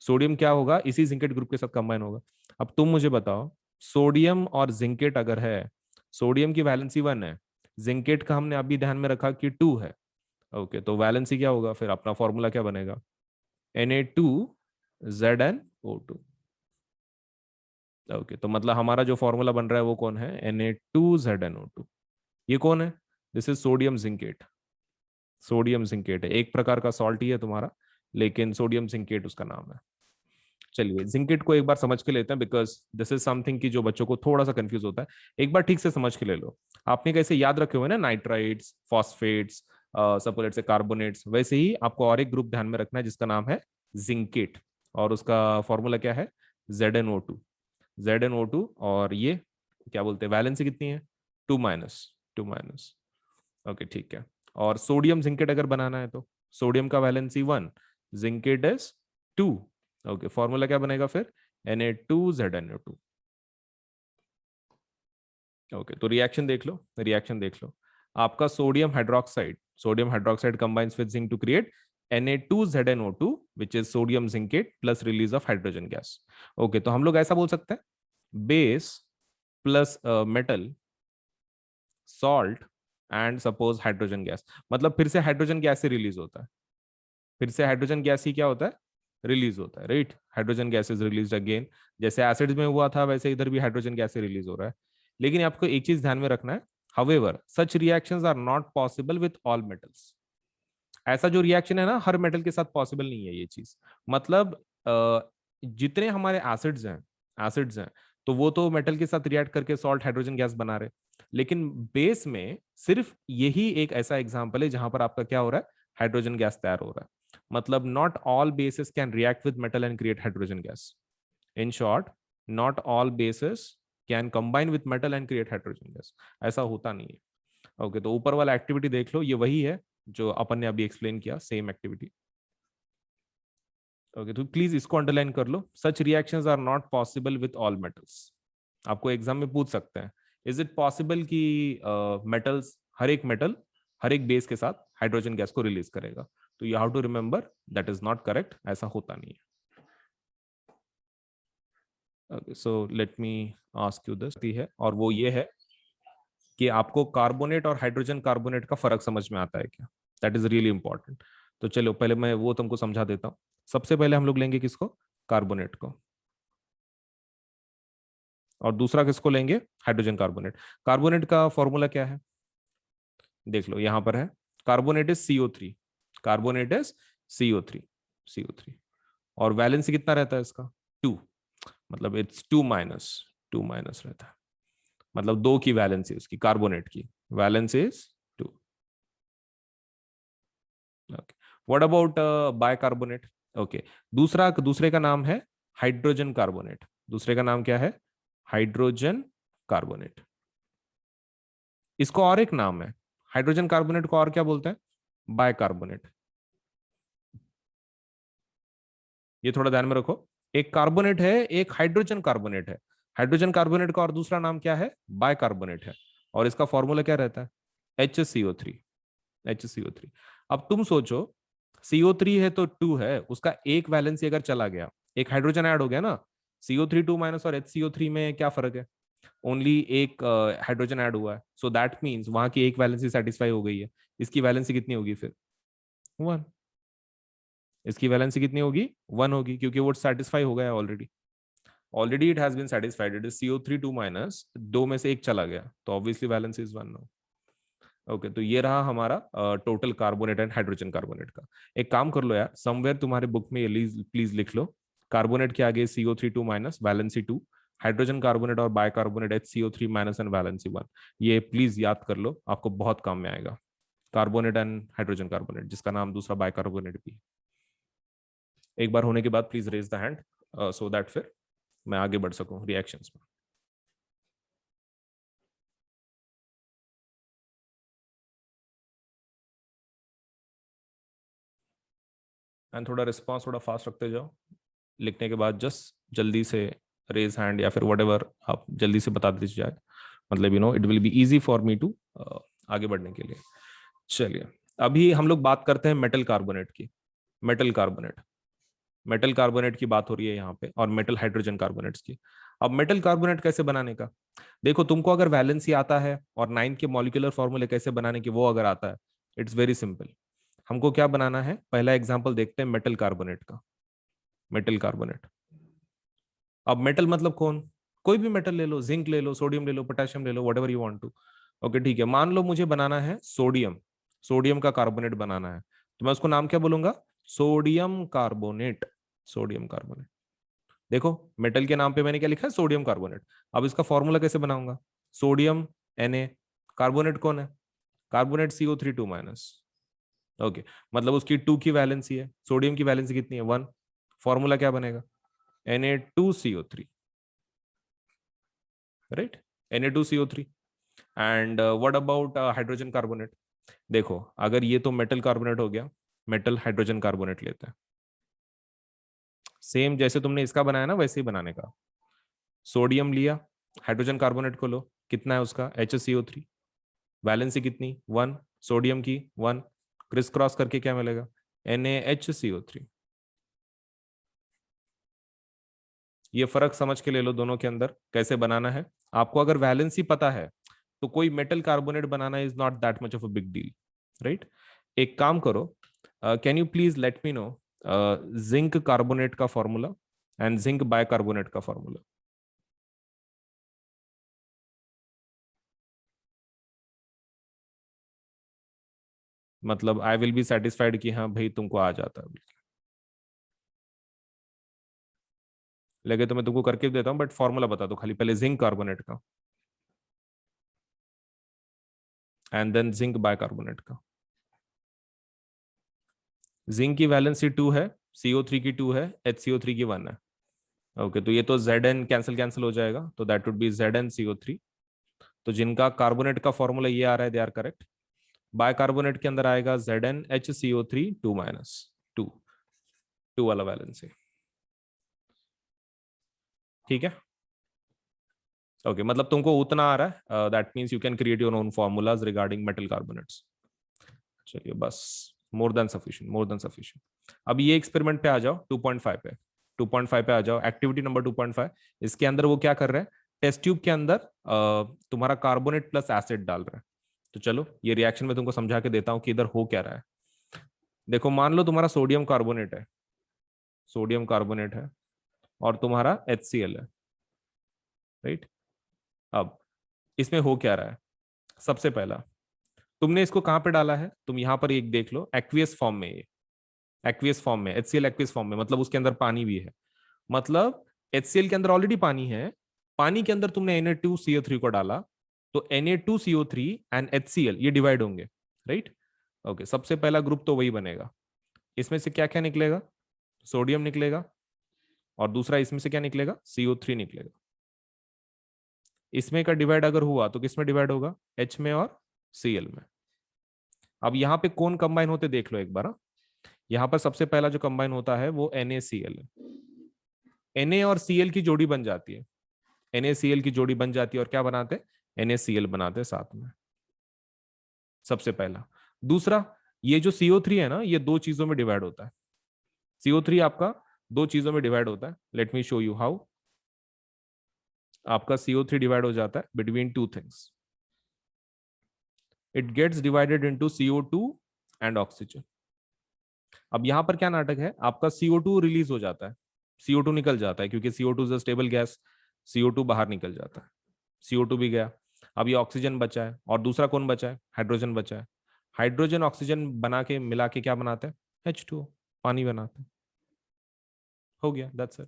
सोडियम क्या होगा? इसी जिंकेट ग्रुप के साथ कंबाइन होगा। अब तुम मुझे बताओ, सोडियम और जिंकेट अगर है, सोडियम की वैलेंसी 1 है, जिंकेट का हमने अभी ध्यान में रखा कि 2 है। ओके, तो वैलेंसी क्या होगा फिर? अपना फॉर्मूला क्या बनेगा? Na2ZnO2। ओके, तो मतलब हमारा जो फॉर्मूला बन रहा है वो कौन है? Na2ZnO2। ये कौन है? This is sodium zincate. Sodium zincate है, एक प्रकार का सॉल्ट ही है तुम्हारा, लेकिन सोडियम जिंकेट उसका नाम है। चलिए, जिंकेट को एक बार समझ के लेते हैं, बिकॉज दिस इज समथिंग की जो बच्चों को थोड़ा सा कंफ्यूज होता है। एक बार ठीक से समझ के ले लो। आपने कैसे याद रखे हुए ना, नाइट्राइट्स, फॉस्फेट्स, सपोलेट से कार्बोनेट्स, वैसे ही आपको और एक ग्रुप ध्यान में रखना है जिसका नाम है जिंकेट। और उसका फॉर्मूला क्या है? ZnO2। ZnO2। और ये क्या बोलते हैं, वैलेंसी कितनी है? 2-। 2-। ओके, ठीक है। और सोडियम जिंकेट अगर बनाना है तो सोडियम का valency 1, zincate is 2। Okay, formula क्या बनेगा फिर? Na2ZnO2। ओके, तो रिएक्शन देख लो, रिएक्शन देख लो। आपका sodium hydroxide combines with zinc to create Na2ZnO2 which is sodium zincate plus release of hydrogen gas. Okay, तो हम लोग ऐसा बोल सकते हैं, base plus metal, salt and suppose hydrogen gas. मतलब फिर से हाइड्रोजन गैस से रिलीज होता है। फिर से हाइड्रोजन गैस ही क्या होता है? रिलीज होता है, right? Hydrogen gas is release again. जैसे एसिड्स में हुआ था वैसे इधर भी हाइड्रोजन गैस से रिलीज हो रहा है। लेकिन आपको एक चीज ध्यान में रखना है, however such reactions are not possible with all metals. ऐसा जो रिएक्शन है ना, हर मेटल के साथ पॉसिबल नहीं है ये चीज। मतलब जितने हमारे एसिड्स हैं तो वो तो मेटल के साथ रिएक्ट करके सॉल्ट हाइड्रोजन गैस बना रहे। लेकिन बेस में सिर्फ यही एक ऐसा एग्जांपल है जहां पर आपका क्या हो रहा है? हाइड्रोजन गैस तैयार हो रहा है। मतलब not all basis can react with metal and create hydrogen gas. In short, not all basis can combine with metal and create hydrogen gas. ऐसा होता नहीं है। ओके, तो ऊपर वाला एक्टिविटी देख लो, ये वही है जो अपन ने अभी एक्सप्लेन किया, सेम एक्टिविटी। ओके, तो प्लीज इसको अंडरलाइन कर लो। Such reactions are not possible with all metals. आपको एग्जाम में पूछ सकते हैं, इज इट पॉसिबल कि मेटल्स, हर एक बेस के साथ हाइड्रोजन गैस को रिलीज करेगा? तो you have to remember that is not correct, ऐसा होता नहीं है। Okay, so let me ask you this है, और वो ये है कि आपको कार्बोनेट और हाइड्रोजन कार्बोनेट का फर्क समझ में आता है क्या? That is really important. तो चलो पहले मैं वो तुमको समझा देता हूँ। सबसे पहले हम लोग लेंगे किसको? कार्बोनेट को। और दूसरा किसको लेंगे? Hydrogen carbonate. कार्बोनेट का फॉर्मूला क्या है? देख लो, यहां पर है, carbonate is CO3। Carbonate is CO3। CO3। और वैलेंसी कितना रहता है इसका? 2। मतलब इट्स 2-। 2- रहता है। मतलब 2 की वैलेंसी उसकी, कार्बोनेट की valency is 2। Okay, what about bicarbonate? Okay, दूसरे का नाम है हाइड्रोजन कार्बोनेट। दूसरे का नाम क्या है? Hydrogen carbonate. इसको और एक नाम है, हाइड्रोजन कार्बोनेट को और क्या बोलते हैं? बाइकार्बोनेट। ये थोड़ा ध्यान में रखो, एक कार्बोनेट है, एक हाइड्रोजन कार्बोनेट है। हाइड्रोजन कार्बोनेट का और दूसरा नाम क्या है? बाइकार्बोनेट है। और इसका फॉर्मूला क्या रहता है? HCO3। HCO3। अब तुम सोचो, CO3 है तो 2 है, उसका एक वैलेंसी अगर चला गया, एक हाइड्रोजन ऐड हो गया ना, CO3 2- और HCO3 में क्या फर्क है? ओनली एक हाइड्रोजन ऐड हुआ है, सो दैट मीन्स वहां की एक वैलेंसी सेटिस्फाई हो गई है। इसकी वैलेंसी कितनी होगी फिर? 1। इसकी वैलेंसी कितनी होगी? 1 होगी, क्योंकि वो सेटिस्फाई हो गया already. Already it has been satisfied, it is CO3 2-, 2 में से एक चला गया, तो obviously valency is 1 no. Okay, तो ये रहा हमारा total carbonate and hydrogen carbonate का। एक काम कर लो यार, समवेयर तुम्हारे बुक में ये प्लीज लिख लो, कार्बोनेट के आगे CO3 2-, वैलेंसी 2। हाइड्रोजन कार्बोनेट और बाइकार्बोनेट HCO3- एंड वैलेंसी 1। ये प्लीज याद कर लो, आपको बहुत काम में आएगा। कार्बोनेट एंड हाइड्रोजन कार्बोनेट, जिसका नाम दूसरा बाइकार्बोनेट भी है। एक बार होने के बाद please raise the hand, so that फिर मैं आगे बढ़ सकूं रिएक्शंस में। एंड थोड़ा रिस्पॉन्स थोड़ा फास्ट रखते जाओ, लिखने के बाद जस्ट जल्दी से रेज हैंड या फिर वट आप जल्दी से बता दीजिए जाए, मतलब it will be easy for me to आगे बढ़ने के लिए। चलिए, अभी हम लोग बात करते हैं मेटल कार्बोनेट की। मेटल कार्बोनेट, मेटल कार्बोनेट की बात हो रही है यहाँ पे, और मेटल हाइड्रोजन कार्बोनेट्स की। अब मेटल कार्बोनेट कैसे बनाने का, देखो तुमको अगर वैलेंसी आता है और 9 के मॉलिक्यूलर फॉर्मूले कैसे बनाने की वो अगर आता है, इट्स वेरी सिंपल। हमको क्या बनाना है, पहला एग्जांपल देखते हैं मेटल कार्बोनेट का। मेटल कार्बोनेट, अब मेटल मतलब कौन, कोई भी मेटल ले लो, जिंक ले लो, सोडियम ले लो, पोटेशियम ले लो, whatever you want to. Okay ठीक है, मान लो मुझे बनाना है सोडियम, सोडियम का कार्बोनेट बनाना है, तो मैं उसको नाम क्या बोलूंगा, सोडियम कार्बोनेट। सोडियम कार्बोनेट, देखो मेटल के नाम पे मैंने क्या लिखा है, सोडियम कार्बोनेट। अब इसका फॉर्मूला कैसे बनाऊंगा, सोडियम Na, कार्बोनेट कौन है, कार्बोनेट CO3 2-। ओके, मतलब उसकी 2 की वैलेंसी है, सोडियम की वैलेंसी कितनी है, 1। फॉर्मूला क्या बनेगा, Na2CO3, right, Na2CO3। And what about hydrogen carbonate, देखो अगर ये तो मेटल कार्बोनेट हो गया, मेटल हाइड्रोजन कार्बोनेट लेते हैं, सेम जैसे तुमने इसका बनाया ना वैसे ही बनाने का। सोडियम लिया, हाइड्रोजन कार्बोनेट को लो, कितना है उसका, HCO3, वैलेंसी कितनी, 1, सोडियम की 1, क्रिस क्रॉस करके क्या मिलेगा, NaHCO3। ये फर्क समझ के ले लो दोनों के अंदर कैसे बनाना है। आपको अगर वैलेंसी पता है तो कोई metal carbonate banana is not that much of a big deal, right. एक काम करो, can you please let me no zinc carbonate का फॉर्मूला एंड जिंक बायकार्बोनेट का फॉर्मूला। मतलब आई विल बी सेटिस्फाइड कि हाँ भाई तुमको आ जाता है, लगे तो मैं तुमको करके भी देता हूँ, बट फॉर्मूला बता दो खाली पहले जिंक कार्बोनेट का एंड देन जिंक बायकार्बोनेट का। जिंक की वैलेंसी 2 है, CO3 की 2 है, HCO3 की 1 है। ओके, तो ये तो Zn कैंसिल कैंसिल हो जाएगा, तो दैट वुड बी ZnCO3। तो जिनका कार्बोनेट का फॉर्मूला ये आ रहा है दे आर करेक्ट। बायकार्बोनेट के अंदर आएगा ZnHCO3 2 2, 2 वाला वैलेंसी, ठीक है। ओके, मतलब तुमको उतना आ रहा है, that means you can create your own formulas regarding metal carbonates. चलिए बस, मोर देन सफिशिएंट, मोर देन सफिशिएंट। अब ये एक्सपेरिमेंट पे आ जाओ, 2.5 पे, 2.5 पे आ जाओ, एक्टिविटी नंबर 2.5। इसके अंदर वो क्या कर रहे हैं, टेस्ट ट्यूब के अंदर तुम्हारा कार्बोनेट प्लस एसिड डाल रहे हैं। तो चलो ये रिएक्शन में तुमको समझा के देता हूँ कि इधर हो क्या रहा है। देखो मान लो तुम्हारा सोडियम कार्बोनेट है, सोडियम कार्बोनेट है, और तुम्हारा HCl है, राइट। अब इसमें हो क्या रहा है, सबसे पहला तुमने इसको कहां पे डाला है, तुम यहां पर एक देख लो, एक्वियस फॉर्म में, ये एक्वियस फॉर्म में, HCl एक्वियस फॉर्म में, मतलब उसके अंदर पानी भी है, मतलब HCl के अंदर ऑलरेडी पानी है, पानी के अंदर तुमने Na2CO3 को डाला, तो Na2CO3 एंड HCl ये डिवाइड होंगे, राइट। ओके, सबसे पहला ग्रुप तो वही बनेगा, इसमें से क्या क्या निकलेगा, सोडियम निकलेगा, और दूसरा इसमें से क्या निकलेगा, CO3 निकलेगा। इसमें का डिवाइड अगर हुआ तो किसमें डिवाइड होगा, H में और Cl में। अब यहाँ पे कौन कंबाइन होते देख लो एक बार, हाँ? यहाँ पर सबसे पहला जो कंबाइन होता है वो NaCl है, Na और Cl की जोड़ी बन जाती है, NaCl की जोड़ी बन जाती है, और क्या बनाते हैं, NaCl बनाते हैं साथ में, सबसे पहला। दूसरा, ये जो CO3 है ना, ये दो चीजों में डिवाइड होता है, CO3 आपका दो चीजों में डिवाइड होता है, let me show you how. आपका CO3 डिवाइड हो जाता है between two things, it gets divided into CO2 and oxygen. अब यहां पर क्या नाटक है, आपका CO2 रिलीज हो जाता है, CO2 निकल जाता है, क्योंकि CO2 is a stable gas, CO2 बाहर निकल जाता है, CO2 भी गया। अब ये ऑक्सीजन बचा है, और दूसरा कौन बचा है, हाइड्रोजन बचा है। हाइड्रोजन ऑक्सीजन बना के मिला के क्या बनाते हैं, H2O, पानी बनाते हैं, हो गया, दैट्स इट।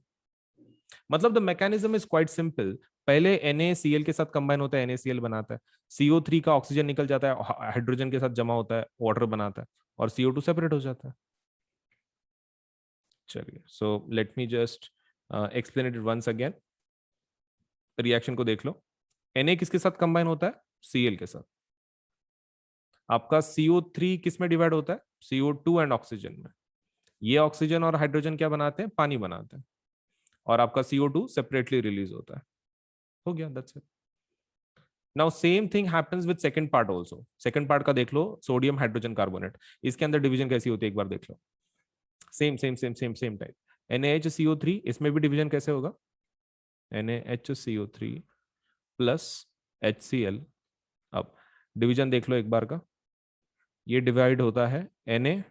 मतलब the mechanism is quite simple. पहले NaCl के साथ कंबाइन होता है, NaCl बनाता है, CO3 का ऑक्सीजन निकल जाता है, हाइड्रोजन के साथ जमा होता है, वाटर बनाता है, और CO2 सेपरेट हो जाता है। चलिए, so let me just explain it once again, reaction को देख लो। Na किसके साथ कंबाइन होता है, Cl के साथ। आपका CO3 किस में डिवाइड होता है, CO2 एंड ऑक्सीजन में। ये ऑक्सीजन और हाइड्रोजन क्या बनाते हैं, पानी बनाते हैं, और आपका CO2 सेपरेटली रिलीज होता है। हो गया, that's it. Now same thing happens with second part also. Second part का देख लो, सोडियम हाइड्रोजन कार्बोनेट, इसके अंदर डिवीजन कैसी होती है एक बार देख लो। Same same same same same type. NaHCO3, इसमें भी डिवीजन कैसे होगा, NaHCO3 प्लस HCl। अब डिवीजन देख लो एक बार का, ये डिवाइड होता है Na,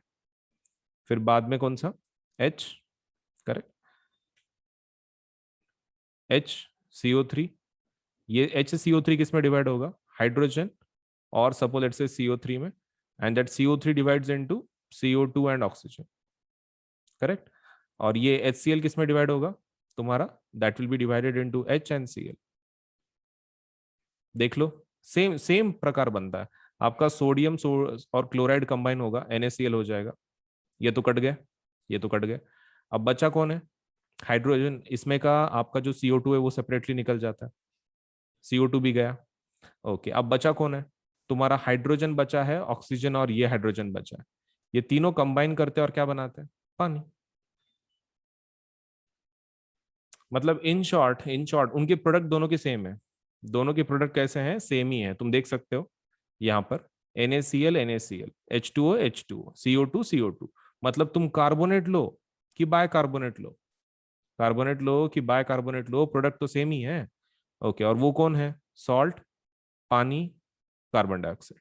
फिर बाद में कौन सा, H, करेक्ट, HCO3। ये HCO3 किस में डिवाइड होगा, हाइड्रोजन और सपोज लेट्स से CO3 में, and that CO3 divides into CO2 and oxygen, correct. और ये HCl किस में डिवाइड होगा तुम्हारा, that will be divided into H and Cl। देख लो, सेम सेम प्रकार बनता है आपका, सोडियम और क्लोराइड कंबाइन होगा, NaCl हो जाएगा। ये तो कट गए, ये तो कट गए। अब बचा कौन है, हाइड्रोजन। इसमें का आपका जो CO2 है वो सेपरेटली निकल जाता है, CO2 भी गया। ओके, अब बचा कौन है, तुम्हारा हाइड्रोजन बचा है, ऑक्सीजन और ये हाइड्रोजन बचा है। ये तीनों कंबाइन करते हैं और क्या बनाते हैं, पानी। मतलब इन शॉर्ट उनके प्रोडक्ट दोनों के सेम है। दोनों के प्रोडक्ट कैसे हैं, सेम ही है, तुम देख सकते हो यहाँ पर NaCl NaCl, H2O H2O, CO2 CO2। मतलब तुम कार्बोनेट लो कि बाय कार्बोनेट लो, कार्बोनेट लो कि बाय कार्बोनेट लो, प्रोडक्ट तो सेम ही है। ओके, और वो कौन है, सॉल्ट, पानी, कार्बन डाइऑक्साइड।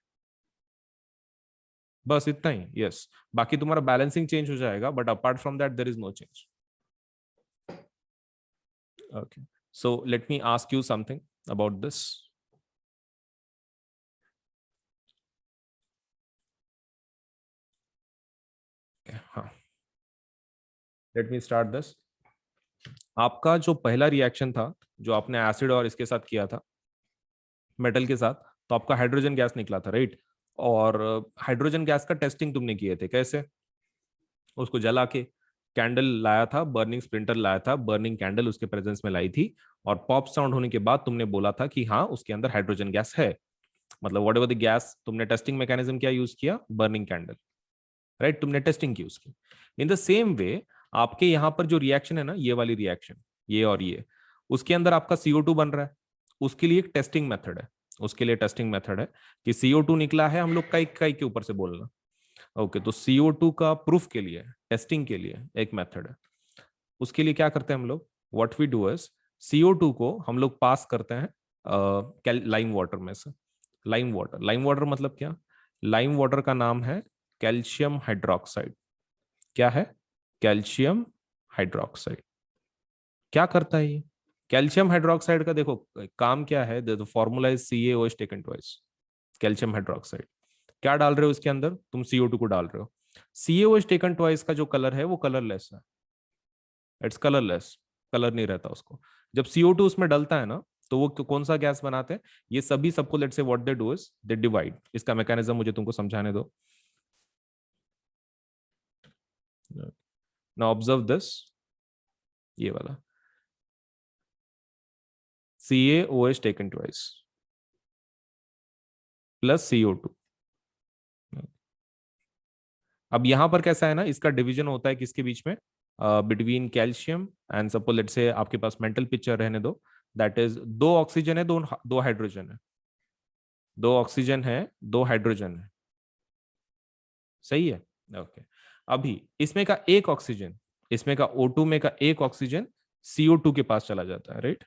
बस इतना ही, यस। बाकी तुम्हारा बैलेंसिंग चेंज हो जाएगा, but apart from that there is no change. Okay, so let me ask you something about this. हाँ, लेट मी स्टार्ट दिस। आपका जो पहला रिएक्शन था, जो आपने एसिड और इसके साथ किया था, मेटल के साथ, तो आपका हाइड्रोजन गैस निकला था, राइट। और हाइड्रोजन गैस का टेस्टिंग तुमने किए थे कैसे, उसको जला के, कैंडल लाया था, बर्निंग स्प्लिंटर लाया था, बर्निंग कैंडल उसके प्रेजेंस में लाई थी, और पॉप साउंड होने के बाद तुमने बोला था कि हाँ उसके अंदर हाइड्रोजन गैस है। मतलब व्हाट एवर द गैस, तुमने टेस्टिंग मैकेनिज्म क्या यूज किया, बर्निंग कैंडल, राइट, तुमने टेस्टिंग की उसकी। इन द सेम वे आपके यहाँ पर जो रिएक्शन है ना, ये वाली रिएक्शन, ये और ये, उसके अंदर आपका CO2 बन रहा है, उसके लिए एक टेस्टिंग मेथड है, उसके लिए टेस्टिंग मेथड है कि CO2 निकला है, हम लोग कई कई के ऊपर से बोलना। ओके, तो CO2 का प्रूफ के लिए, टेस्टिंग के लिए एक मेथड है। उसके लिए क्या करते हैं हम लोग, what we do is, CO2 को हम लोग पास करते हैं लाइम वाटर में से। लाइम वाटर मतलब क्या, लाइम वाटर का नाम है कैल्शियम हाइड्रोक्साइड। क्या है, कैल्शियम हाइड्रोक्साइड। क्या करता है ये, कैल्शियम हाइड्रोक्साइड का देखो काम क्या है, the formula is CaOH taken twice. Calcium hydroxide क्या डाल रहे हो इसके अंदर, तुम CO2 को डाल रहे हो। CaOH टेकन ट्वाइस का जो कलर है वो कलरलेस है, इट्स कलरलेस, कलर नहीं रहता उसको। जब CO2 उसमें डलता है ना, तो वो कौन सा गैस बनाते हैं, ये सभी सबको, let's say what they do is they divide. इसका मैकेनिज्म मुझे तुमको समझाने दो। नाउ ऑब्जर्व दिस, ये वाला CaOH taken twice plus CO2। अब यहां पर कैसा है ना, इसका डिवीजन होता है किसके बीच में, between calcium and suppose let's से, आपके पास मेंटल पिक्चर रहने दो, दैट इज दो ऑक्सीजन है, दो दो हाइड्रोजन है, दो ऑक्सीजन है, दो हाइड्रोजन है, सही है। ओके, अभी इसमें का एक ऑक्सीजन, इसमें का O2 में का एक ऑक्सीजन CO2 के पास चला जाता है, right.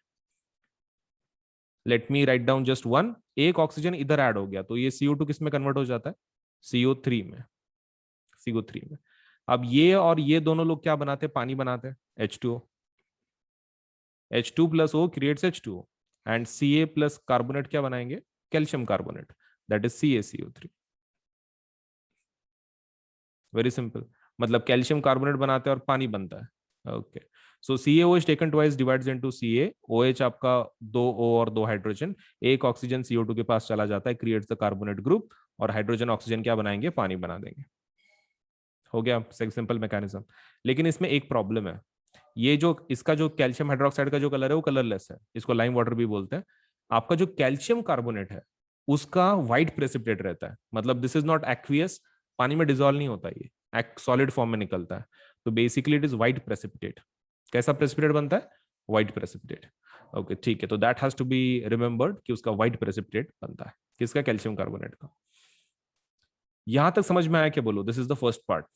Let me write down just one, एक ऑक्सीजन इधर ऐड हो गया, तो ये CO2 किस में कन्वर्ट हो जाता है, CO3 में, CO3 में। अब ये और ये दोनों लोग क्या बनाते हैं, पानी बनाते हैं, H2O। H2 plus O creates H2O, and Ca plus carbonate क्या बनाएंगे, calcium carbonate, that is CaCO3। Very simple, मतलब कैल्शियम कार्बोनेट बनाते हैं और पानी बनता है। ओके, सो CaOH taken twice divides into CaOH, आपका दो O और दो हाइड्रोजन, एक ऑक्सीजन CO2 के पास चला जाता है, क्रिएट्स द कार्बोनेट ग्रुप, और हाइड्रोजन ऑक्सीजन क्या बनाएंगे, पानी बना देंगे। हो गया सिंपल मैकेनिज्म। लेकिन इसमें एक प्रॉब्लम है, ये जो इसका जो कैल्शियम हाइड्रोक्साइड का जो कलर है वो कलरलेस है, इसको लाइम वाटर भी बोलते हैं। आपका जो कैल्शियम कार्बोनेट है उसका व्हाइट प्रेसिपिटेट रहता है, मतलब दिस इज नॉट एक्वियस, पानी में डिजोल्व नहीं होता, ये एक सॉलिड फॉर्म में निकलता है। तो basically it is white precipitate. कैसा प्रेसिपिटेट बनता है? White precipitate. ओके ठीक है, तो that has to be remembered कि उसका व्हाइट प्रेसिपिटेट बनता है। किसका? कैल्शियम कार्बोनेट का। यहां तक समझ में आया क्या? बोलो, this is the first part.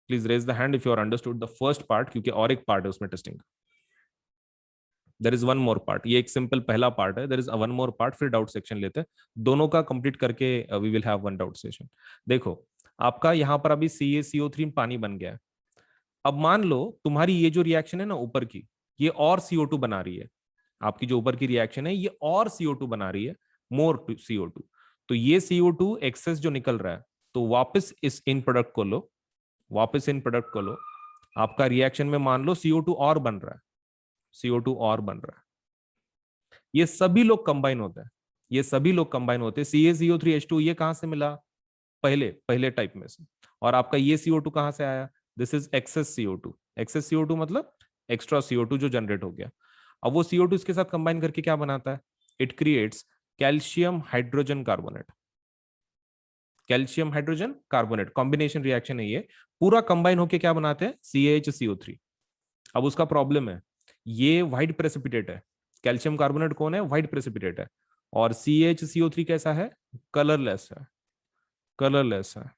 Please raise the hand if you are understood the first part, क्योंकि और एक पार्ट है उसमें testing. There is one more part. ये एक सिंपल पहला पार्ट है, there is one more part, फिर डाउट सेक्शन लेते हैं। दोनों का कंप्लीट करके we will have one doubt session. देखो, आपका यहाँ पर अभी CaCO3 में पानी बन गया है। अब मान लो तुम्हारी ये जो रिएक्शन है ना ऊपर की, ये और CO2 बना रही है। आपकी जो ऊपर की रिएक्शन है ये और CO2 बना रही है, मोर CO2। तो ये CO2 एक्सेस जो निकल रहा है, तो वापस इस इन प्रोडक्ट को लो, वापस इन प्रोडक्ट को लो। आपका रिएक्शन में मान लो CO2 और बन रहा है, CO2 और बन रहा है। ये सभी लोग कंबाइन होते हैं, ये सभी लोग कंबाइन होते हैं। CaCO3H2 ये कहां से मिला? पहले पहले टाइप में से। और आपका ये CO2 कहां से आया? This is access CO2। Access CO2 मतलब एक्स्ट्रा CO2 जो जनरेट हो गया। अब वो CO2 इसके साथ कंबाइन करके क्या बनाता है? It creates calcium hydrogen carbonate. Calcium hydrogen carbonate combination reaction है ये। पूरा कंबाइन होके क्या बनाते हैं? CaHCO3। अब उसका प्रॉब्लम है, ये व्हाइट प्रेसिपिटेट है। कैल्शियम कार्बोनेट कौन है? व्हाइट प्रेसिपिटेट है। और CaHCO3 कैसा है? कलरलेस है। कलरलेस है।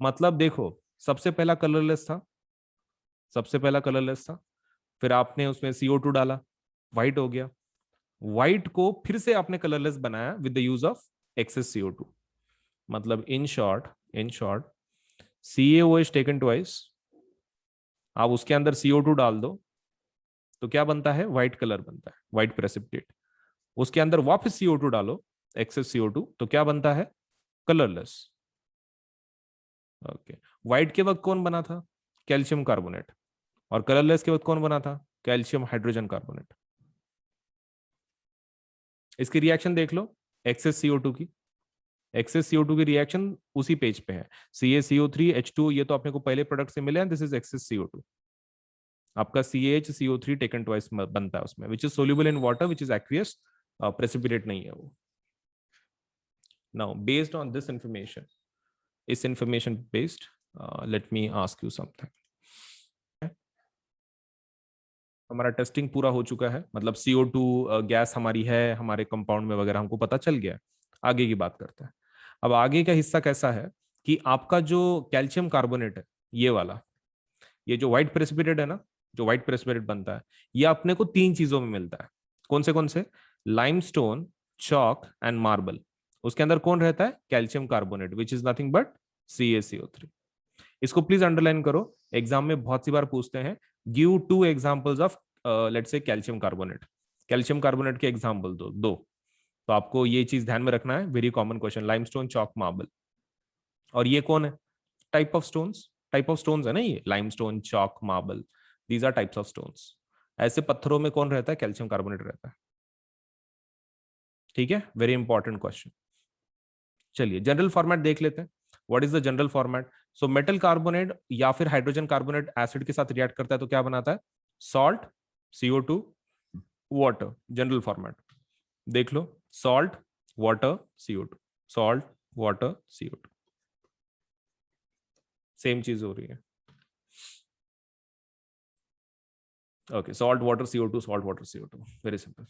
मतलब देखो, सबसे पहला कलरलेस था, सबसे पहला कलरलेस था। फिर आपने उसमें CO2 डाला, व्हाइट हो गया। व्हाइट को फिर से आपने कलरलेस बनाया with the use of excess CO2। मतलब in short CaOH taken twice, आप उसके अंदर CO2 डाल दो तो क्या बनता है? व्हाइट कलर बनता है, व्हाइट प्रेसिपिटेट। उसके अंदर वापस CO2 डालो, एक्सेस CO2, तो क्या बनता है? कलरलेस। ओके। व्हाइट के वक्त कौन बना था? Calcium carbonate. और कलरलेस के वक्त कौन बना था? Calcium hydrogen carbonate. इसकी रिएक्शन देख लो, एक्सेस CO2 की। एक्सेस CO2 की रिएक्शन उसी पेज पे है। CaCO3H2 ये तो अपने को पहले प्रोडक्ट से मिले हैं, दिस इज एक्सेस CO2। आपका CaHCO3 टेकन ट्वाइस बनता है उसमें, which is soluble in water, which is aqueous, precipitate नहीं है वो। Now based on this information, इस information based, let me ask you something. हमारा टेस्टिंग पूरा हो चुका है, मतलब CO2 गैस हमारी है हमारे कंपाउंड में वगैरह, हमको पता चल गया। आगे की बात करते हैं। अब आगे का हिस्सा कैसा है कि आपका जो कैल्शियम कार्बोनेट है, ये वाला, ये जो व्हाइट प्रेसिपिटेट है ना, जो व्हाइट प्रेसिपिटेट बनता है, ये अपने को तीन चीजों में मिलता है। कौन से? Limestone, chalk and marble. उसके अंदर कौन रहता है? Calcium carbonate, which is nothing but CaCO3। इसको प्लीज अंडरलाइन करो, एग्जाम में बहुत सी बार पूछते हैं, give to examples of let's say calcium carbonate. Calcium carbonate के एग्जांपल दो दो। तो आपको ये चीज ध्यान में रखना है, very common question, limestone, chalk, marble. और ये कौन है? टाइप ऑफ स्टोन्स है ना, ये limestone, chalk, marble, these are types of stones. ऐसे पत्थरों में कौन रहता है? कैल्शियम कार्बोनेट रहता है। ठीक है, वेरी इंपॉर्टेंट क्वेश्चन। चलिए जनरल फॉर्मेट देख लेते हैं। What is the general format? So metal carbonate या फिर हाइड्रोजन कार्बोनेट एसिड के साथ रिएक्ट करता है तो क्या बनाता है? Salt, CO2, water. General format देख लो, salt, water, CO2, salt, water, CO2। Same चीज हो रही है। Okay, salt water CO2, salt water CO2, very simple.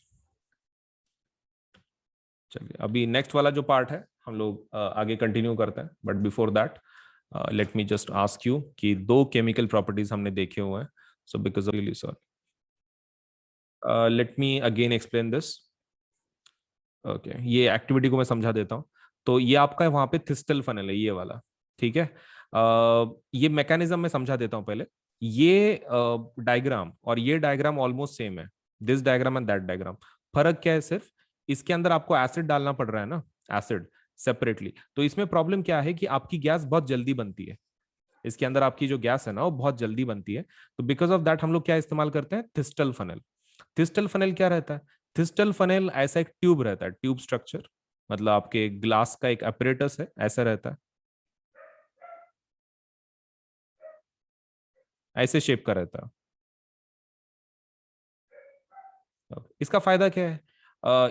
चलिए अभी नेक्स्ट वाला जो पार्ट है हम लोग आगे कंटिन्यू करते हैं, but before that let me just ask you कि दो केमिकल प्रॉपर्टीज हमने देखे हुए हैं। So because of really sorry, let me again explain this. Okay, ये एक्टिविटी को मैं समझा देता हूँ। तो ये आपका वहां पे थिस्टल फनल है, ये वाला। ठीक है, ये मैकेनिज्म मैं समझा देता हूँ पहले। ये डायग्राम और ये डायग्राम ऑलमोस्ट सेम है, this diagram and that diagram. फर्क क्या है? सिर्फ इसके अंदर आपको एसिड डालना पड़ रहा है ना, एसिड सेपरेटली। तो इसमें प्रॉब्लम क्या है कि आपकी गैस बहुत जल्दी बनती है। इसके अंदर आपकी जो गैस है ना वो बहुत जल्दी बनती है। तो बिकॉज ऑफ दैट हम लोग क्या इस्तेमाल करते हैं? Thistle funnel. थिस्टल फनल क्या रहता है? थिस्टल फनल ऐसा एक ट्यूब रहता है, ट्यूब स्ट्रक्चर, मतलब आपके ग्लास का एक अपरेटस है, ऐसा रहता है, ऐसे शेप का रहता है। इसका फायदा क्या है?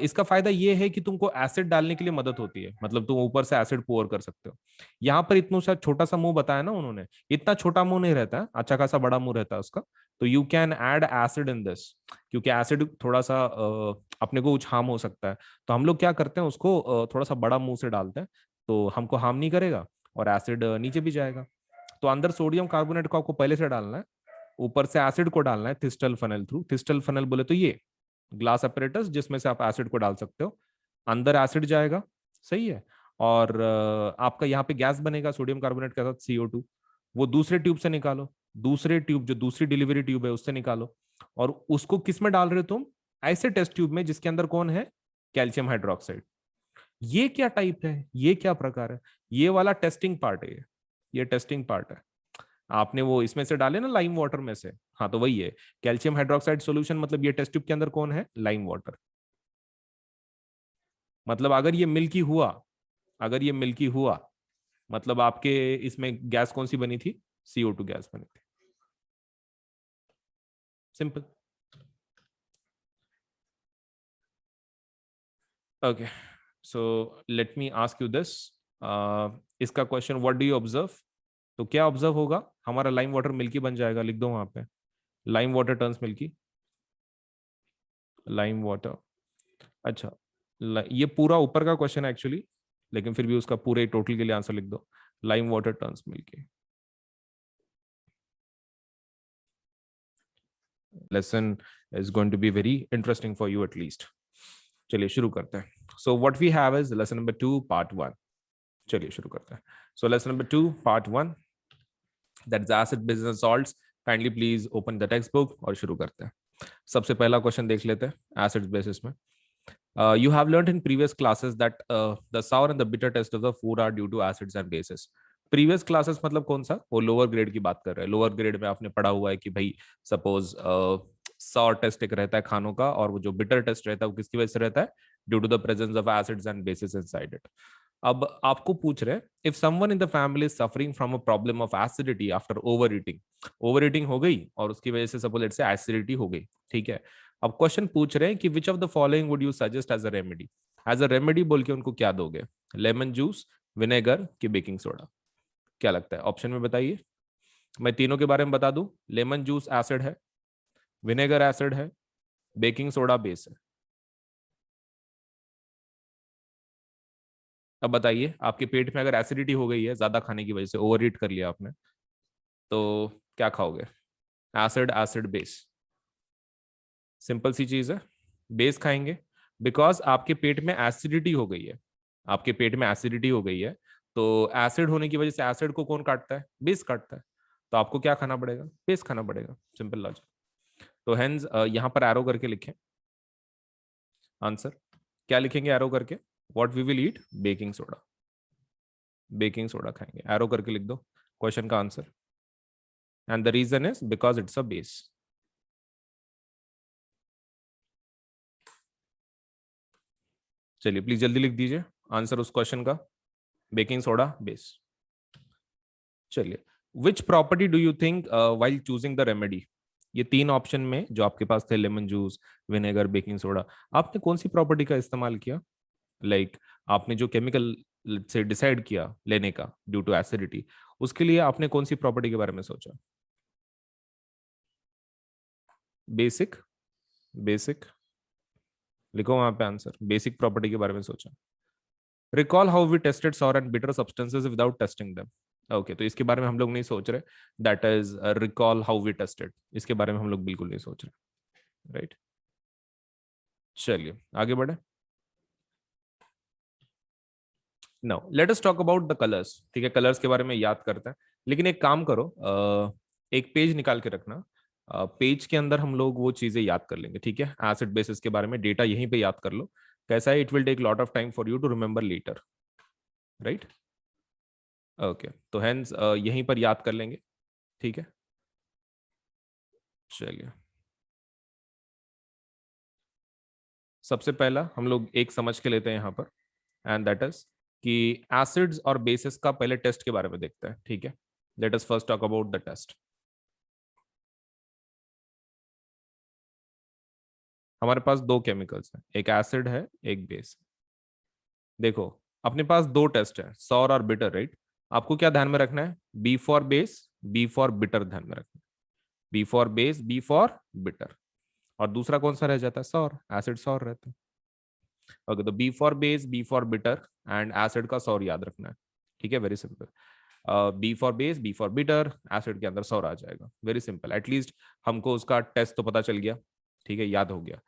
इसका फायदा ये है कि तुमको एसिड डालने के लिए मदद होती है, मतलब तुम ऊपर से एसिड पोर कर सकते हो। यहाँ पर इतना सा छोटा सा मुंह बताया ना उन्होंने, इतना छोटा मुंह नहीं रहता है, अच्छा खासा बड़ा मुंह रहता है उसका। तो you can add acid in this, क्योंकि एसिड थोड़ा सा अपने को कुछ हार्म हो सकता है। तो हम लोग क्या करते हैं, उसको थोड़ा सा बड़ा मुंह से डालते हैं, तो हमको हार्म नहीं करेगा और एसिड नीचे भी जाएगा। तो अंदर सोडियम कार्बोनेट को आपको पहले से डालना है, ऊपर से एसिड को डालना है thistle funnel through. Thistle funnel बोले तो ये ग्लास अपरेटस जिसमें से आप एसिड को डाल सकते हो, अंदर एसिड जाएगा, सही है। और आपका यहाँ पे गैस बनेगा सोडियम कार्बोनेट के साथ CO2, वो दूसरे ट्यूब से निकालो, दूसरे ट्यूब जो दूसरी डिलीवरी ट्यूब है उससे निकालो, और उसको किस में डाल रहे हो तुम, ऐसे टेस्ट ट्यूब में जिसके अंदर कौन है, कैल्शियम हाइड्रोक्साइड। ये क्या टाइप है, ये क्या प्रकार है, ये वाला टेस्टिंग पार्ट है, ये टेस्टिंग पार्ट है। आपने वो इसमें से डाले ना लाइम वाटर में से, हाँ तो वही है कैल्शियम हाइड्रोक्साइड सॉल्यूशन, मतलब ये टेस्ट ट्यूब के अंदर कौन है, लाइम वाटर। मतलब अगर ये मिल्की हुआ, अगर ये मिल्की हुआ, मतलब आपके इसमें गैस कौन सी बनी थी, CO2 गैस बनी थी, simple. Okay, so let me ask you this, इसका question what do you observe. तो क्या ऑब्जर्व होगा, हमारा लाइम वाटर मिल्की बन जाएगा, लिख दो वहां पे, lime water turns milky, lime water. अच्छा, ये पूरा ऊपर का क्वेश्चन है एक्चुअली, लेकिन फिर भी उसका पूरे टोटल के लिए आंसर लिख दो, lime water turns milky. Lesson is going to be very interesting for you at least. चलिए शुरू करते हैं। So what we have is lesson number 2 part 1। चलिए शुरू करते हैं। So lesson number 2 part 1, that is acid bases salts. Kindly please open the text book और शुरू करते हैं। सबसे पहला क्वेश्चन देख लेते हैं एसिड बेसिस में। You have learned in previous classes that the sour and the bitter taste of the food are due to acids and bases. Previous classes मतलब कौन सा, वो लोअर ग्रेड की बात कर रहे हैं। लोअर ग्रेड में आपने पढ़ा हुआ है कि भाई सपोज सॉर टेस्ट एक रहता है खानों का, और वो जो बिटर टेस्ट रहता है वो किसकी वजह से रहता है, due to the presence of acids and bases inside it. अब आपको पूछ रहे हैं, if someone in the family is suffering from a problem of acidity after over eating, over eating हो गई और उसकी वजह से सपोज इट्स एसिडिटी हो गई, ठीक है। अब क्वेश्चन पूछ रहे हैं कि which of the following would you suggest as a remedy. As a remedy बोल के उनको क्या दोगे, लेमन जूस, विनेगर की बेकिंग सोडा, क्या लगता है, ऑप्शन में बताइए। मैं तीनों के बारे में बता दूं, लेमन जूस एसिड है, विनेगर एसिड है, बेकिंग सोडा बेस है। अब बताइए, आपके पेट में अगर एसिडिटी हो गई है ज्यादा खाने की वजह से, ओवर ईट कर लिया आपने, तो क्या खाओगे, एसिड एसिड बेस, सिंपल सी चीज है, बेस खाएंगे। बिकॉज आपके पेट में एसिडिटी हो गई है, आपके पेट में एसिडिटी हो गई है, तो एसिड होने की वजह से एसिड को कौन काटता है, बेस काटता है। तो आपको क्या खाना पड़ेगा, बेस खाना पड़ेगा, सिंपल लॉजिक। तो हेंस यहां पर एरो करके लिखें आंसर, क्या लिखेंगे एरो करके, what we will eat, baking soda, baking soda खाएंगे, एरो करके लिख दो क्वेश्चन का answer. And the reason is because it's a base. चलिए प्लीज जल्दी लिख दीजिए आंसर उस क्वेश्चन का, बेकिंग सोडा बेस। चलिए, which property do you think while choosing the remedy, ये तीन ऑप्शन में जो आपके पास थे, lemon juice, vinegar, baking soda, आपने कौन सी प्रॉपर्टी का इस्तेमाल किया, लाइक आपने जो केमिकल से डिसाइड किया लेने का ड्यू टू एसिडिटी, उसके लिए आपने कौन सी प्रॉपर्टी के बारे में सोचा, बेसिक, बेसिक लिखो वहां पे आंसर, बेसिक प्रॉपर्टी के बारे में सोचा। Recall how we tasted sour and bitter substances without tasting them. Okay, तो इसके बारे में हम लोग नहीं सोच रहे, that is recall how we tasted, इसके बारे में हम लोग बिल्कुल नहीं सोच रहे, राइट। चलिए आगे बढ़े। Now let us talk about the colours, ठीक है, कलर्स के बारे में याद करते हैं। लेकिन एक काम करो, एक पेज निकाल के रखना, पेज के अंदर हम लोग वो चीजें याद कर लेंगे, ठीक है, एसिड बेसिस के बारे में डेटा यहीं पे याद कर लो। कैसा है, it will take lot of time for you to remember later, right. Okay, तो हेंस यहीं पर याद कर लेंगे, ठीक है। चलिए, सबसे पहला हम लोग एक समझ के लेते हैं यहाँ पर, एंड दैट इज कि एसिड्स और बेसिस का पहले टेस्ट के बारे में देखते हैं, ठीक है। Let us first talk about the taste. हमारे पास दो केमिकल्स हैं, एक एसिड है एक बेस। देखो अपने पास दो टेस्ट है, सॉर और बिटर, राइट। आपको क्या ध्यान में रखना है, B for base, B for bitter ध्यान में रखना है। B for base, B for bitter. और दूसरा कौन सा रह जाता है, सॉर, एसिड सॉर रहता है। ओके, तो B for base, B for bitter and acid का सॉर याद रखना है। ठीक है, very simple. B for base, B for bitter, acid के अंदर सॉर आ जाएगा, वेरी सिंपल। एटलीस्ट हमको उसका टेस्ट तो पता चल गया, ठीक है, याद हो गया।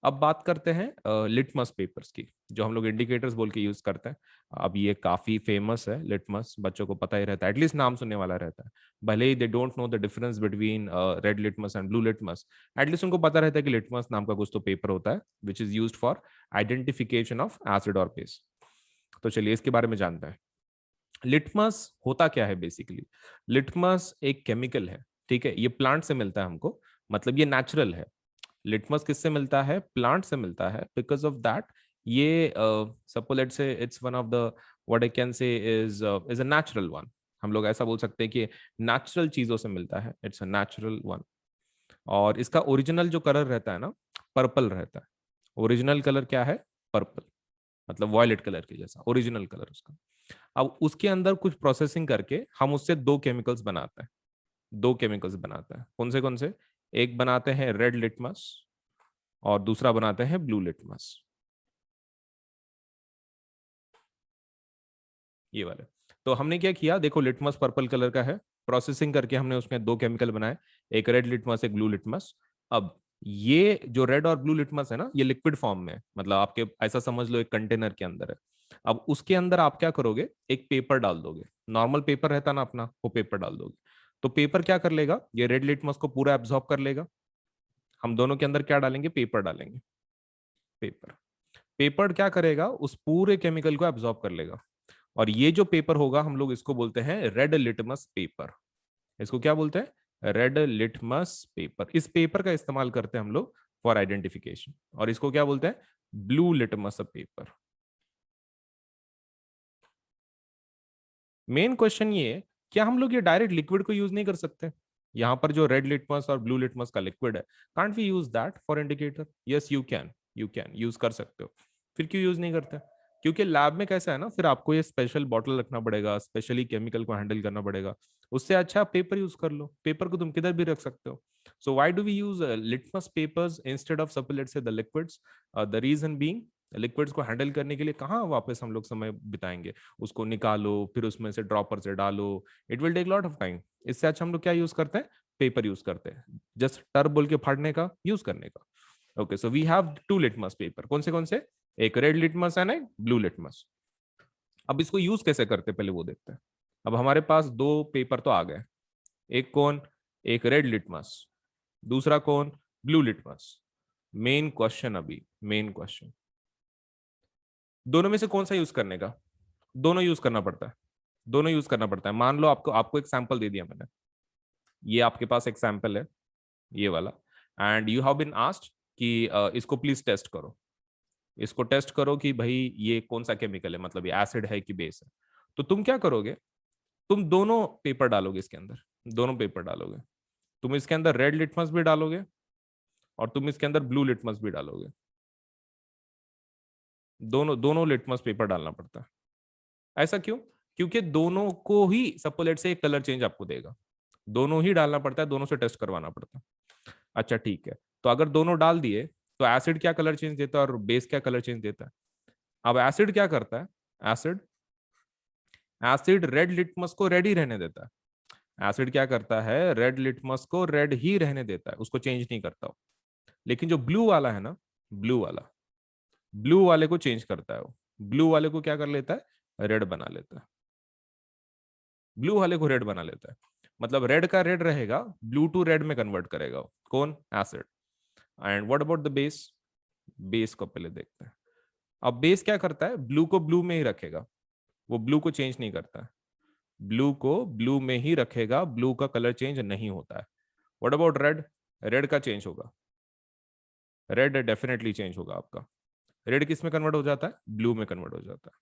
अब बात करते हैं लिटमस पेपर्स की, जो हम लोग इंडिकेटर्स बोल के यूज करते हैं। अब ये काफी फेमस है लिटमस, बच्चों को पता ही रहता है, एटलीस्ट नाम सुनने वाला रहता है। भले ही they don't know the difference between red litmus and blue litmus, at least उनको पता रहता है कि लिटमस नाम का कुछ तो पेपर होता है which is used for identification of acid और बेस। तो चलिए इसके बारे में जानते हैं। लिटमस होता क्या है बेसिकली। लिटमस एक केमिकल है, ठीक है, ये प्लांट से मिलता है हमको, मतलब ये नेचुरल है। लिटमस किससे मिलता है, प्लांट से मिलता है, बिकॉज ऑफ दैट ये सपोज लेट्स से it's one of the what I can say is a natural one. हम लोग ऐसा बोल सकते हैं कि नेचुरल चीजों से मिलता है, इट्स अ नेचुरल वन। और इसका ओरिजिनल जो कलर रहता है ना, पर्पल रहता है। ओरिजिनल कलर क्या है, पर्पल, मतलब वॉयलेट कलर के जैसा ओरिजिनल कलर उसका। अब उसके अंदर कुछ प्रोसेसिंग करके हम उससे दो केमिकल्स बनाते हैं। दो केमिकल्स बनाते हैं, कौन से, एक बनाते हैं रेड लिटमस और दूसरा बनाते हैं ब्लू लिटमस, ये वाले। तो हमने क्या किया, देखो लिटमस पर्पल कलर का है, प्रोसेसिंग करके हमने उसमें दो केमिकल बनाए, एक रेड लिटमस एक ब्लू लिटमस। अब ये जो रेड और ब्लू लिटमस है ना, ये लिक्विड फॉर्म में है, मतलब आपके ऐसा समझ लो एक कंटेनर के अंदर है। अब उसके अंदर आप क्या करोगे, एक पेपर डाल दोगे, नॉर्मल पेपर रहता ना अपना, वो पेपर डाल दोगे। तो पेपर क्या कर लेगा, ये रेड लिटमस को पूरा एब्जॉर्ब कर लेगा। हम दोनों के अंदर क्या डालेंगे, पेपर डालेंगे, पेपर। पेपर क्या करेगा, उस पूरे केमिकल को एब्जॉर्ब कर लेगा। और ये जो पेपर होगा हम लोग इसको बोलते हैं रेड लिटमस पेपर। इसको क्या बोलते हैं, रेड लिटमस पेपर। इस पेपर का इस्तेमाल करते हैं हम लोग फॉर आइडेंटिफिकेशन। और इसको क्या बोलते हैं, blue litmus paper. Main question ये है, क्या हम लोग ये डायरेक्ट लिक्विड को यूज नहीं कर सकते। यहाँ पर जो रेड लिटमस और ब्लू लिटमस का लिक्विड है, can't we use that for indicator. Yes you can, you can use कर सकते हो। फिर क्यों यूज नहीं करते, क्योंकि लैब में कैसा है ना, फिर आपको ये स्पेशल बॉटल रखना पड़ेगा, स्पेशली केमिकल को हैंडल करना पड़ेगा। उससे अच्छा पेपर यूज कर लो, पेपर को तुम किधर भी रख सकते हो। So why do we use litmus papers instead of suppose let's say the liquids. The reason being, liquids को हैंडल करने के लिए कहाँ वापस हम लोग समय बिताएंगे, उसको निकालो फिर उसमें से ड्रॉपर से डालो, it will take lot of time. इससे अच्छा हम लोग क्या यूज करते हैं, पेपर यूज करते हैं, जस्ट टर बोल के फाड़ने का, यूज करने का। Okay, so we have two litmus paper, कौन से, एक रेड लिटमस एंड एक ब्लू लिटमस। अब इसको यूज कैसे करते हैं पहले वो देखते हैं। अब हमारे पास दो पेपर तो आ गए, एक कौन, एक रेड लिटमस, दूसरा कौन, ब्लू लिटमस। मेन क्वेश्चन, अभी मेन क्वेश्चन, दोनों में से कौन सा यूज करने का। दोनों यूज करना पड़ता है, दोनों यूज करना पड़ता है। मान लो आपको आपको एक सैंपल दे दिया मैंने, ये आपके पास एक सैंपल है, ये वाला, and you have been asked कि इसको प्लीज टेस्ट करो। इसको टेस्ट करो कि भाई ये कौन सा केमिकल है, मतलब ये एसिड है कि बेस है। तो तुम क्या करोगे, तुम दोनों पेपर डालोगे इसके अंदर, दोनों पेपर डालोगे। तुम इसके अंदर रेड लिटमस भी डालोगे और तुम इसके अंदर ब्लू लिटमस भी डालोगे। दोनों दोनों लिटमस पेपर डालना पड़ता है। ऐसा क्यों, क्योंकि दोनों को ही सपोलेट से एक कलर चेंज आपको देगा। दोनों ही डालना पड़ता है, दोनों से टेस्ट करवाना पड़ता है। अच्छा ठीक है, तो अगर दोनों डाल दिए तो एसिड क्या कलर चेंज देता है और बेस क्या कलर चेंज देता है। अब एसिड क्या करता है, एसिड एसिड रेड लिटमस को रेड ही रहने देता है। एसिड क्या करता है, रेड लिटमस को रेड ही रहने देता है, उसको चेंज नहीं करता वो। लेकिन जो ब्लू वाला है ना, ब्लू वाला, ब्लू वाले को चेंज करता है वो। ब्लू वाले को क्या कर लेता है, रेड बना लेता है। ब्लू वाले को रेड बना लेता है, मतलब रेड का रेड रहेगा, ब्लू टू रेड में कन्वर्ट करेगा वो। कौन, acid. And what about the base, base को पहले देखते हैं। अब बेस क्या करता है, ब्लू को ब्लू में ही रखेगा, वो ब्लू को चेंज नहीं करता है। ब्लू को ब्लू में ही रखेगा, ब्लू का कलर चेंज नहीं होता है। व्हाट अबाउट रेड, रेड का चेंज होगा, रेड डेफिनेटली चेंज होगा आपका। रेड किस में कन्वर्ट हो जाता है, ब्लू में कन्वर्ट हो जाता है।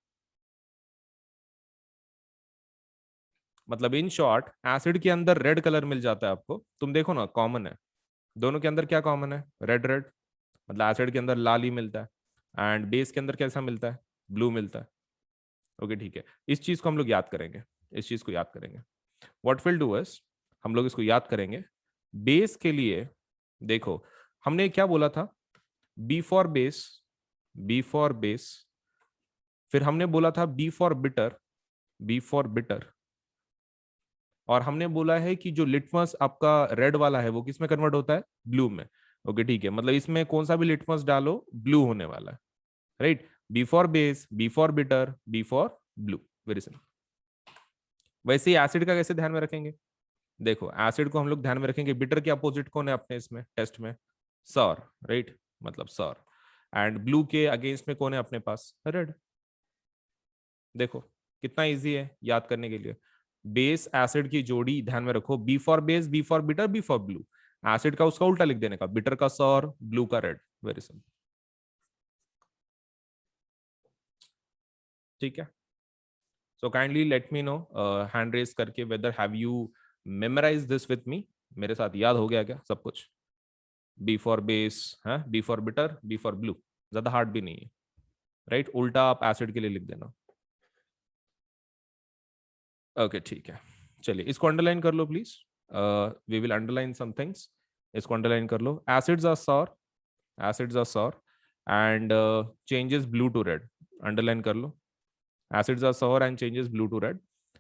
मतलब इन शॉर्ट, एसिड के अंदर रेड कलर मिल जाता है आपको, तुम देखो ना कॉमन है, दोनों के अंदर क्या कॉमन है, रेड रेड। मतलब एसिड के अंदर लाल ही मिलता है एंड बेस के अंदर कैसा मिलता है, ब्लू मिलता है। ओके ठीक है, इस चीज को हम लोग याद करेंगे, इस चीज को याद करेंगे। व्हाट विल डू इज, हम लोग इसको याद करेंगे। बेस के लिए देखो हमने क्या बोला था, B for base, B for base, फिर हमने बोला था B for bitter, B for bitter, और हमने बोला है कि जो लिटमस आपका रेड वाला है वो किस में कन्वर्ट होता है, ब्लू में। ओके ठीक है, मतलब इसमें कौन सा भी लिटमस डालो ब्लू होने वाला है, right. B for base, B for bitter, B for blue, very simple. वैसे ही एसिड का कैसे ध्यान में रखेंगे, देखो एसिड को हम लोग ध्यान में रखेंगे, बिटर के अपोजिट कौन है अपने इसमें टेस्ट में, सॉर, राइट, मतलब सॉर। एंड ब्लू के अगेंस्ट में कौन है अपने पास, रेड। देखो कितना इजी है याद करने के लिए। बेस एसिड की जोड़ी ध्यान में रखो, B for base, B for bitter, B for blue. Acid का उसका उल्टा लिख देने का, बिटर का सॉर, ब्लू का रेड, वेरी सिंपल। ठीक है, so kindly let me know hand raise करके whether have you memorize this with me, मेरे साथ याद हो गया क्या सब कुछ। बी फॉर बेस है, B for bitter, B for blue, ज्यादा हार्ड भी नहीं है, राइट। उल्टा आप एसिड के लिए लिख देना। ओके ठीक है, चलिए इसको अंडरलाइन कर लो please, we will underline some things. इसको अंडरलाइन कर लो, acids are sour, acids are sour and changes blue to red, underline कर लो। Acids are sour and changes blue to red.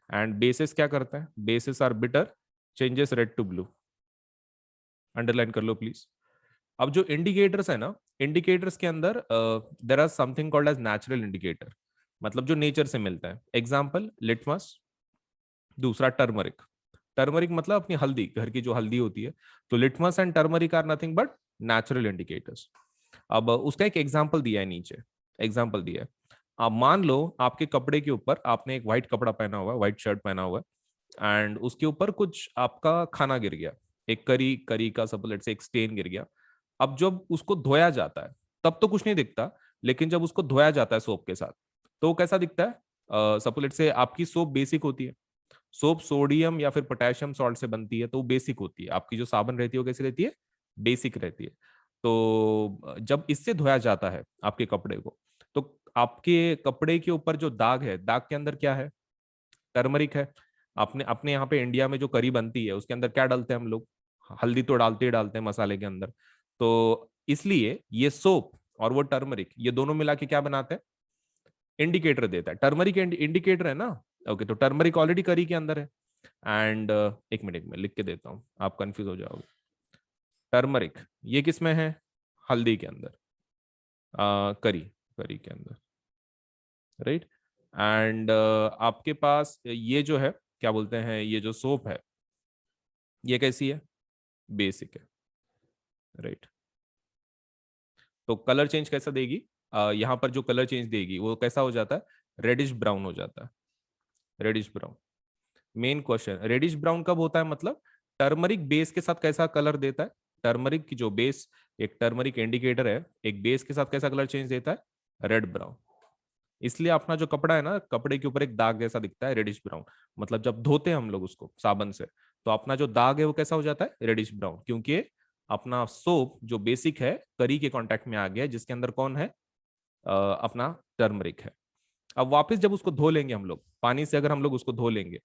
And bases क्या करता है, bases are bitter, changes red to blue, underline कर लो please. अब जो indicators है ना, इंडिकेटर्स के अंदर there are something called as natural indicator, मतलब जो नेचर से मिलता है। एग्जाम्पल लिटमस, दूसरा टर्मरिक, टर्मरिक मतलब अपनी हल्दी, घर की जो हल्दी होती है। तो litmus and turmeric are nothing but natural indicators. अब उसका एक एग्जाम्पल दिया है नीचे, एग्जाम्पल दिया है। आप मान लो आपके कपड़े के ऊपर आपने एक व्हाइट कपड़ा पहना हुआ है, व्हाइट शर्ट पहना हुआ है एंड उसके ऊपर कुछ आपका खाना गिर गया, एक करी, करी का सपोज से एक स्टेन गिर गया। अब जब उसको धोया जाता है तब तो कुछ नहीं दिखता, लेकिन जब उसको धोया जाता है सोप के साथ तो वो कैसा दिखता है। सपोज से आपकी सोप बेसिक होती है, सोप सोडियम या फिर पोटेशियम सॉल्ट से बनती है तो वो बेसिक होती है। आपकी जो साबुन रहती है वो कैसी रहती है, बेसिक रहती है। तो जब इससे धोया जाता है आपके कपड़े को, तो आपके कपड़े के ऊपर जो दाग है, दाग के अंदर क्या है, टर्मरिक है। अपने अपने यहाँ पे इंडिया में जो करी बनती है उसके अंदर क्या डालते हैं हम लोग, हल्दी तो डालते ही डालते हैं मसाले के अंदर। तो इसलिए ये सोप और वो टर्मरिक, ये दोनों मिला के क्या बनाते हैं, इंडिकेटर देता है। टर्मरिक इंडिकेटर है ना, ओके। तो टर्मरिक ऑलरेडी करी के अंदर है एंड एक मिनट में लिख के देता हूँ, आप कंफ्यूज हो जाओगे। टर्मरिक ये किस में है, हल्दी के अंदर, करी, करी के अंदर, राइट। एंड आपके पास ये जो है क्या बोलते हैं, ये जो सोप है ये कैसी है, बेसिक है, राइट। तो कलर चेंज कैसा देगी, यहाँ पर जो कलर चेंज देगी वो कैसा हो जाता है, रेडिश ब्राउन हो जाता है, reddish brown. Main question, reddish brown कब होता है, मतलब टर्मरिक बेस के साथ कैसा कलर देता है, टर्मरिक की जो बेस, एक टर्मरिक इंडिकेटर है, एक बेस के साथ कैसा कलर चेंज देता है, रेड ब्राउन। इसलिए अपना जो कपड़ा है ना, कपड़े के ऊपर एक दाग जैसा दिखता है, रेडिश ब्राउन। मतलब जब धोते हैं हम लोग उसको साबन से तो अपना जो दाग है वो कैसा हो जाता है, रेडिश ब्राउन, क्योंकि अपना सोप जो बेसिक है करी के कांटेक्ट में आ गया है, जिसके अंदर कौन है, अपना टर्मरिक है। अब वापस जब उसको धो लेंगे हम लोग पानी से, अगर हम लोग उसको धो लेंगे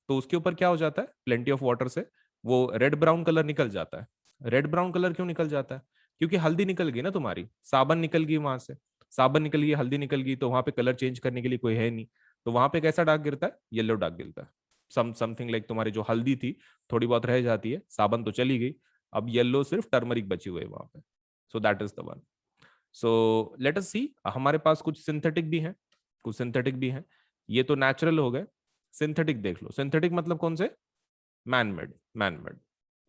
तो उसके ऊपर क्या हो जाता है, प्लेंटी ऑफ वाटर से वो रेड ब्राउन कलर निकल जाता है। रेड ब्राउन कलर क्यों निकल जाता है, क्योंकि हल्दी निकल गई ना तुम्हारी, साबन निकल गई वहां से, साबन निकल गई, हल्दी निकल गई, तो वहां पे कलर चेंज करने के लिए कोई है नहीं। तो वहां पे कैसा दाग गिरता है, येलो दाग गिरता है। समथिंग लाइक तुम्हारी जो हल्दी थी थोड़ी बहुत रह जाती है, साबन तो चली गई, अब येलो सिर्फ टर्मरिक बची हुई है वहां पे। So that is the one. So let us see, हमारे पास कुछ सिंथेटिक भी हैं, कुछ सिंथेटिक भी हैं। ये तो नेचुरल हो गए, सिंथेटिक देख लो। सिंथेटिक मतलब कौन से, मैन मेड, मैन मेड।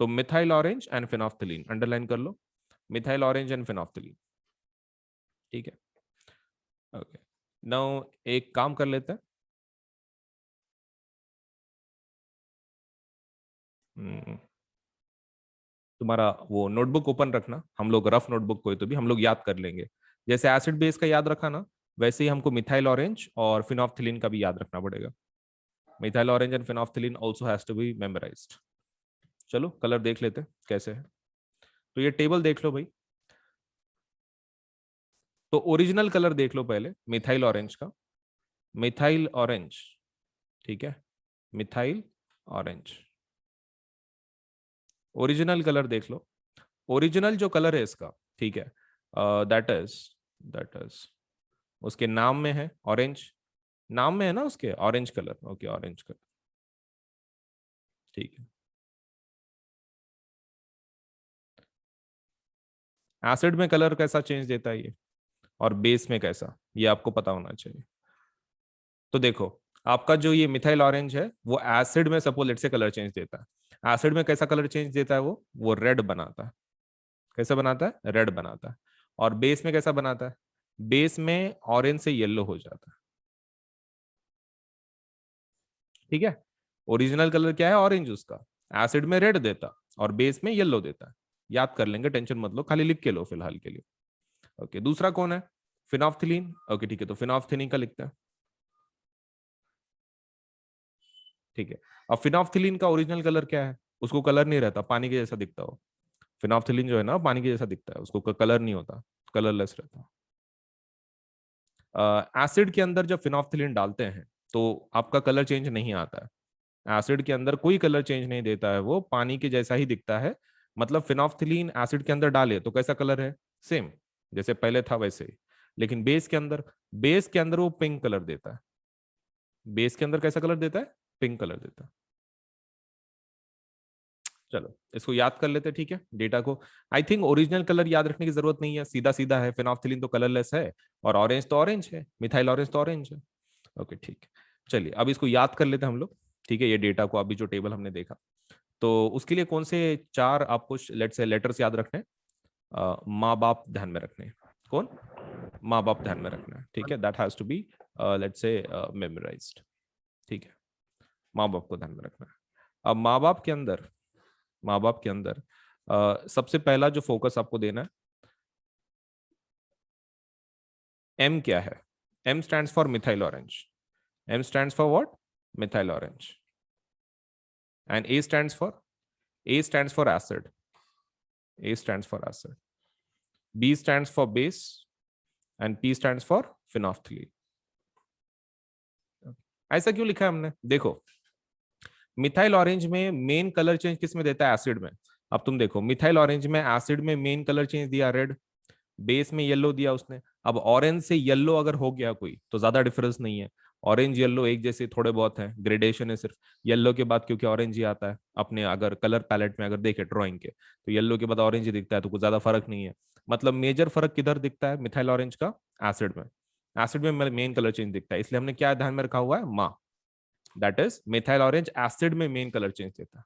तो methyl orange and phenolphthalein, underline कर लो, मिथाइल ऑरेंज एंड फिनॉफ्थलीन, ठीक है। ओके, नाउ एक काम कर लेते हैं। हम्म, तुम्हारा वो नोटबुक ओपन रखना, हम लोग रफ नोटबुक कोई तो भी हम लोग याद कर लेंगे। जैसे एसिड बेस का याद रखा ना, वैसे ही हमको मिथाइल ऑरेंज और फिनॉफ्थलीन का भी याद रखना पड़ेगा। Methyl orange and phenolphthalein also has to be memorized. चलो कलर देख लेते हैं कैसे है। तो ये टेबल देख लो भाई, तो ओरिजिनल कलर देख लो पहले मिथाइल ऑरेंज का, मिथाइल ऑरेंज, ठीक है, मिथाइल ऑरेंज, ओरिजिनल कलर देख लो, ओरिजिनल जो कलर है इसका, ठीक है, दैट इज उसके नाम में है ऑरेंज, नाम में है ना उसके orange colour, okay orange colour, ठीक है। एसिड में कलर कैसा चेंज देता है ये, और बेस में कैसा, ये आपको पता होना चाहिए। तो देखो, आपका जो ये मिथाइल ऑरेंज है वो एसिड में सपोज लेट से कलर चेंज देता है, एसिड में कैसा कलर चेंज देता है, वो रेड बनाता है, कैसा बनाता है, रेड बनाता है। और बेस में कैसा बनाता है, बेस में ऑरेंज से येलो हो जाता है, ठीक है। ओरिजिनल कलर क्या है, ऑरेंज उसका, एसिड में रेड देता और बेस में येलो देता है। याद कर लेंगे, टेंशन मत लो, खाली लिख के लो फिलहाल के लिए। ओके, दूसरा कौन है, फिनॉफ्थिलीन, ओके ठीक है, तो फिनॉफ्थिलीन का लिखते हैं, ठीक है। अब फिनॉफ्थिलीन का ओरिजिनल कलर क्या है, उसको कलर नहीं रहता, पानी के जैसा दिखता हो। फिनॉफ्थिलीन जो है ना पानी के जैसा दिखता है, उसको कलर नहीं होता, कलरलेस रहता। एसिड के अंदर जब फिनॉफ्थिलीन डालते हैं तो आपका कलर चेंज नहीं आता है, एसिड के अंदर कोई कलर चेंज नहीं देता है, वो पानी के जैसा ही दिखता है। मतलब फिनॉफ्थिलीन एसिड के अंदर डाले तो कैसा कलर है, सेम जैसे पहले था वैसे ही। लेकिन बेस के अंदर वो पिंक कलर देता है, बेस के अंदर कैसा कलर देता है, पिंक कलर देता है। चलो इसको याद कर लेते हैं, ठीक है, डेटा को। आई थिंक ओरिजिनल कलर याद रखने की जरूरत नहीं है, सीधा सीधा है, फिनॉफ्थिलीन तो कलरलेस है, और ऑरेंज तो ऑरेंज है, मिथाइल ऑरेंज तो ऑरेंज है। ओके ठीक है, चलिए अब इसको याद कर लेते हैं हम लोग, ठीक है, ये डेटा को, अभी जो टेबल हमने देखा। तो उसके लिए कौन से चार आपको लेट से लेटर्स याद रखने हैं, माँ बाप ध्यान में रखने हैं। कौन, माँ बाप ध्यान में रखना है, ठीक है, that has to be let say memorized, ठीक है, माँ बाप को ध्यान में रखना है। अब माँ बाप के अंदर सबसे पहला जो फोकस आपको देना है, एम क्या है, M stands for methyl orange, M stands for what, methyl orange. And A stands for acid, A stands for acid, B stands for base, and P stands for phenolphthalein. ऐसा क्यों लिखा है हमने, देखो मिथाइल ऑरेंज में main colour change किस में देता है, एसिड में। अब तुम देखो मिथाइल ऑरेंज में एसिड में मेन कलर चेंज दिया रेड, बेस में येलो दिया उसने। अब ऑरेंज से येलो अगर हो गया कोई तो ज्यादा डिफरेंस नहीं है, ऑरेंज येलो एक जैसे थोड़े बहुत है, ग्रेडेशन है सिर्फ येलो के बाद, क्योंकि ऑरेंज ही आता है अपने अगर कलर पैलेट में अगर देखे ड्राइंग के, तो येलो के बाद ऑरेंज ही दिखता है, तो कुछ ज्यादा फर्क नहीं है। मतलब मेजर फर्क किधर दिखता है मिथाइल ऑरेंज का, एसिड में, एसिड में मेन कलर चेंज दिखता है, इसलिए हमने क्या ध्यान में रखा हुआ है, मा, that is methyl orange acid में मेन कलर चेंज देता है।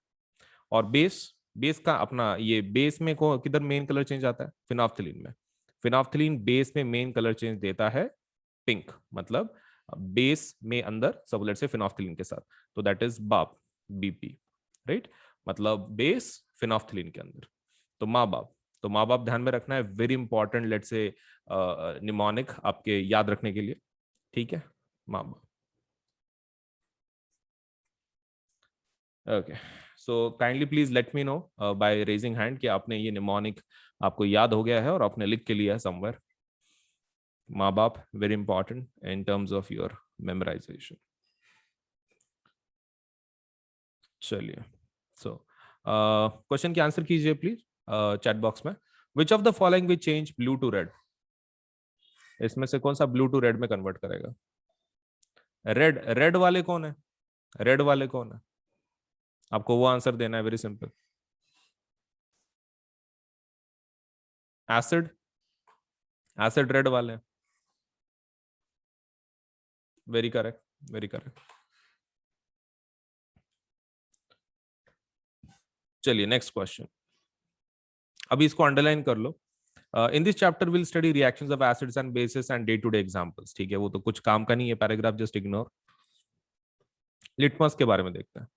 और बेस का अपना ये बेस में को किधर मेन कलर चेंज आता है, फिनॉफ्थिलीन में, फिनॉफ्थिलीन बेस में मेन कलर चेंज देता है पिंक, मतलब बेस में अंदर सबलेट से फिनॉफ्थिलीन के साथ, तो दैट इज बाप, बीपी, राइट, मतलब बेस फिनॉफ्थिलीन के अंदर। तो माँ बाप, तो माँ बाप ध्यान में रखना है, वेरी इंपॉर्टेंट लेट से निमोनिक आपके याद रखने के लिए, ठीक है, माँ बाप। Okay, so kindly please let me no by raising hand कि आपने ये निमोनिक आपको याद हो गया है और आपने लिख के लिया है समवेयर। माँ बाप very important in terms of your memorization. चलिए, सो क्वेश्चन की आंसर कीजिए प्लीज चैट बॉक्स में। Which of the following will change blue to red, इसमें से कौन सा ब्लू टू रेड में कन्वर्ट करेगा, रेड, रेड वाले कौन है, रेड वाले कौन है, आपको वो आंसर देना है, very simple, acid, acid red वाले, वेरी करेक्ट, वेरी करेक्ट। चलिए नेक्स्ट क्वेश्चन, अभी इसको अंडरलाइन कर लो। In this chapter will study reactions of acids and bases and day to day examples, ठीक है, वो तो कुछ काम का नहीं है, पैराग्राफ जस्ट इग्नोर। लिटमस के बारे में देखते हैं,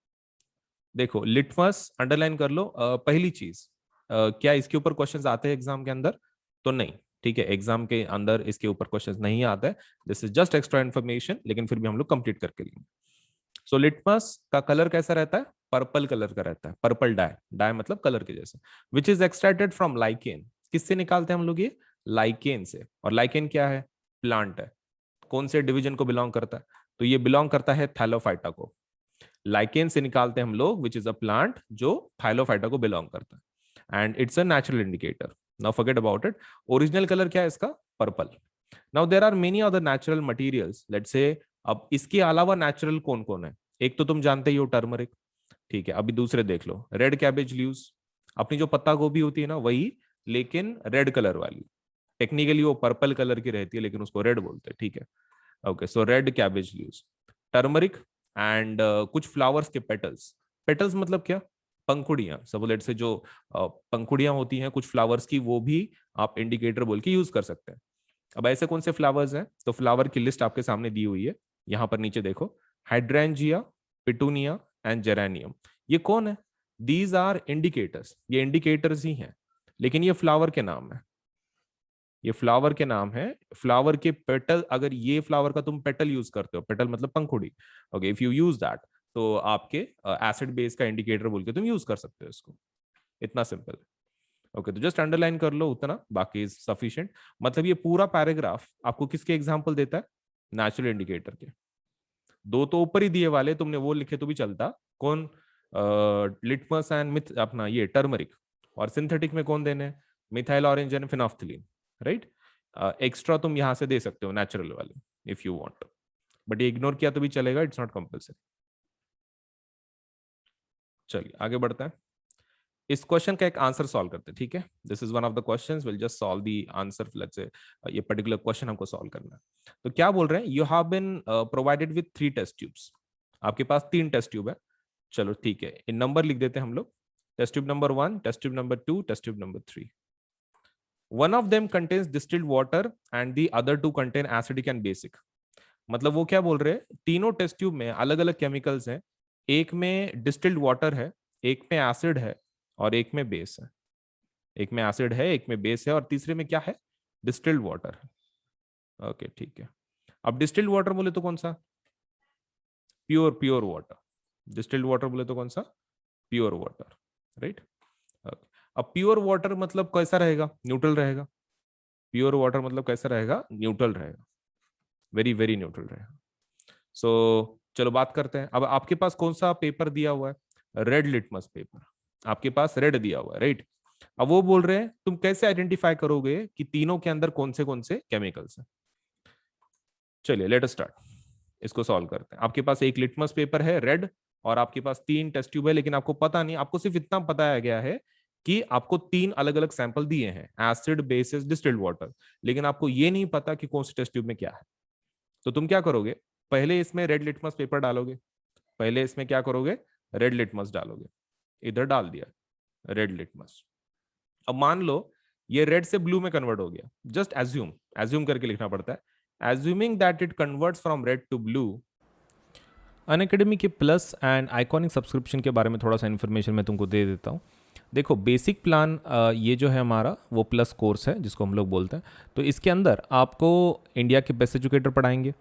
देखो लिटमस अंडरलाइन कर लो। पहली चीज, क्या इसके ऊपर क्वेश्चंस आते हैं एग्जाम के अंदर, तो नहीं, ठीक है, एग्जाम के अंदर इसके ऊपर क्वेश्चंस नहीं आते हैं, this is just extra information, लेकिन फिर भी हम लोग कंप्लीट करके लेंगे। सो लिटमस का कलर कैसा रहता है, पर्पल कलर का रहता है, पर्पल डाई, डाई मतलब कलर के जैसा, which is extracted from lichen, किससे निकालते हैं हम लोग ये, लाइकेन से। और लाइकेन क्या है? प्लांट है। कौन से डिवीजन को बिलोंग करता है? तो ये बिलोंग करता है थैलोफाइटा को। लाइकेन से निकालते हैं हम लोग विच इज अ प्लांट जो थाइलोफाइटा को बिलोंग करता है, and it's a natural indicator. Now forget about it. Original colour क्या है इसका? Purple. Now there are many other natural materials, let's say. अब इसके अलावा नेचुरल कौन कौन है? एक तो तुम जानते ही हो, टर्मरिक। ठीक है, अभी दूसरे देख लो, रेड कैबेज लीव्स। अपनी जो पत्ता गोभी होती है ना, वही, लेकिन रेड कलर वाली। टेक्निकली वो पर्पल कलर की रहती है, लेकिन उसको रेड बोलते हैं। ठीक है, okay. So red cabbage leaves, turmeric, and कुछ फ्लावर्स के पेटल्स। पेटल्स मतलब क्या? पंखुड़ियां। सब लेट से जो पंखुड़ियां होती हैं कुछ फ्लावर्स की, वो भी आप इंडिकेटर बोल के यूज कर सकते हैं। अब ऐसे कौन से फ्लावर्स हैं? तो फ्लावर की लिस्ट आपके सामने दी हुई है, यहां पर नीचे देखो। Hydrangea, petunia and geranium. ये कौन है? These are indicators. ये इंडिकेटर्स ही हैं, लेकिन ये फ्लावर के नाम है। ये फ्लावर के नाम है। फ्लावर के पेटल, अगर ये फ्लावर का तुम पेटल यूज करते हो, पेटल मतलब पंखुड़ी, okay, if you use that, तो आपके एसिड बेस का इंडिकेटर बोल के तुम यूज कर सकते हो इसको। इतना सिंपल है। ओके, तो जस्ट अंडरलाइन कर लो उतना, बाकी इज सफिशिएंट। मतलब ये पूरा पैराग्राफ आपको किसके एग्जांपल देता है? नेचुरल इंडिकेटर के। दो तो ऊपर ही दिए वाले, तुमने वो लिखे तो भी चलता। कौन? लिटमस एंड मिथ, अपना ये टर्मरिक। और सिंथेटिक में कौन देने? Methyl orange and phenolphthalein, right. Extra तुम यहां से दे सकते हो नेचुरल वाले, इफ यू वांट। बट ये इग्नोर किया तो भी चलेगा, इट्स नॉट कंपल्सरी। चलिए आगे बढ़ते हैं। इस क्वेश्चन का एक आंसर सॉल्व करते हैं, ठीक है। This is one of the questions, will just solve the answer. Let's say ये पर्टिकुलर क्वेश्चन हमको सॉल्व करना है। तो क्या बोल रहे हैं? You have been provided with 3 test tubes. आपके पास 3 टेस्ट ट्यूब है। चलो ठीक है, इन नंबर लिख देते हैं हम लोग। Test tube number 1, test tube number 2, test tube number 3। One of them contains distilled water and the other 2 contain acidic and basic. मतलब वो क्या बोल रहे हैं? तीनों टेस्ट ट्यूब में अलग अलग केमिकल्स हैं। एक में डिस्टिल्ड वाटर है, एक में एसिड है, और एक में बेस है। एक में एसिड है, एक में बेस है, और तीसरे में क्या है? डिस्टिल्ड वाटर है। ओके ठीक है। अब डिस्टिल्ड वाटर बोले तो कौन सा? Pure pure water. Distilled water बोले तो कौन सा? Pure water, right. अब प्योर वाटर मतलब कैसा रहेगा? न्यूट्रल रहेगा। प्योर वाटर मतलब कैसा रहेगा? न्यूट्रल रहेगा। वेरी वेरी न्यूट्रल रहेगा। सो चलो बात करते हैं। अब आपके पास कौन सा पेपर दिया हुआ है? Red litmus paper. आपके पास रेड दिया हुआ है, राइट। अब वो बोल रहे हैं तुम कैसे आइडेंटिफाई करोगे कि तीनों के अंदर कौन से केमिकल्स हैं? चलिए लेट अस स्टार्ट। इसको सॉल्व करते हैं। आपके पास एक लिटमस पेपर है रेड, और आपके पास 3 टेस्ट ट्यूब है, लेकिन आपको पता नहीं, आपको सिर्फ इतना बताया गया है कि आपको 3 अलग अलग सैंपल दिए हैं, एसिड, बेसिस, डिस्टिल्ड वाटर। लेकिन आपको ये नहीं पता कि कौन से टेस्ट ट्यूब में क्या है। तो तुम क्या करोगे? पहले इसमें रेड लिटमस पेपर डालोगे। पहले इसमें क्या करोगे? रेड लिटमस डालोगे। इधर डाल दिया रेड लिटमस। अब मान लो ये रेड से ब्लू में कन्वर्ट हो गया। जस्ट एज्यूम, एज्यूम करके लिखना पड़ता है। Assuming that it converts from red to blue. Unacademy के प्लस एंड आइकॉनिक सब्सक्रिप्शन के बारे में थोड़ा सा इन्फॉर्मेशन मैं तुमको दे देता हूँ। देखो बेसिक प्लान ये जो है हमारा वो प्लस कोर्स है जिसको हम लोग बोलते हैं। तो इसके अंदर आपको इंडिया के बेस्ट एजुकेटर पढ़ाएंगे।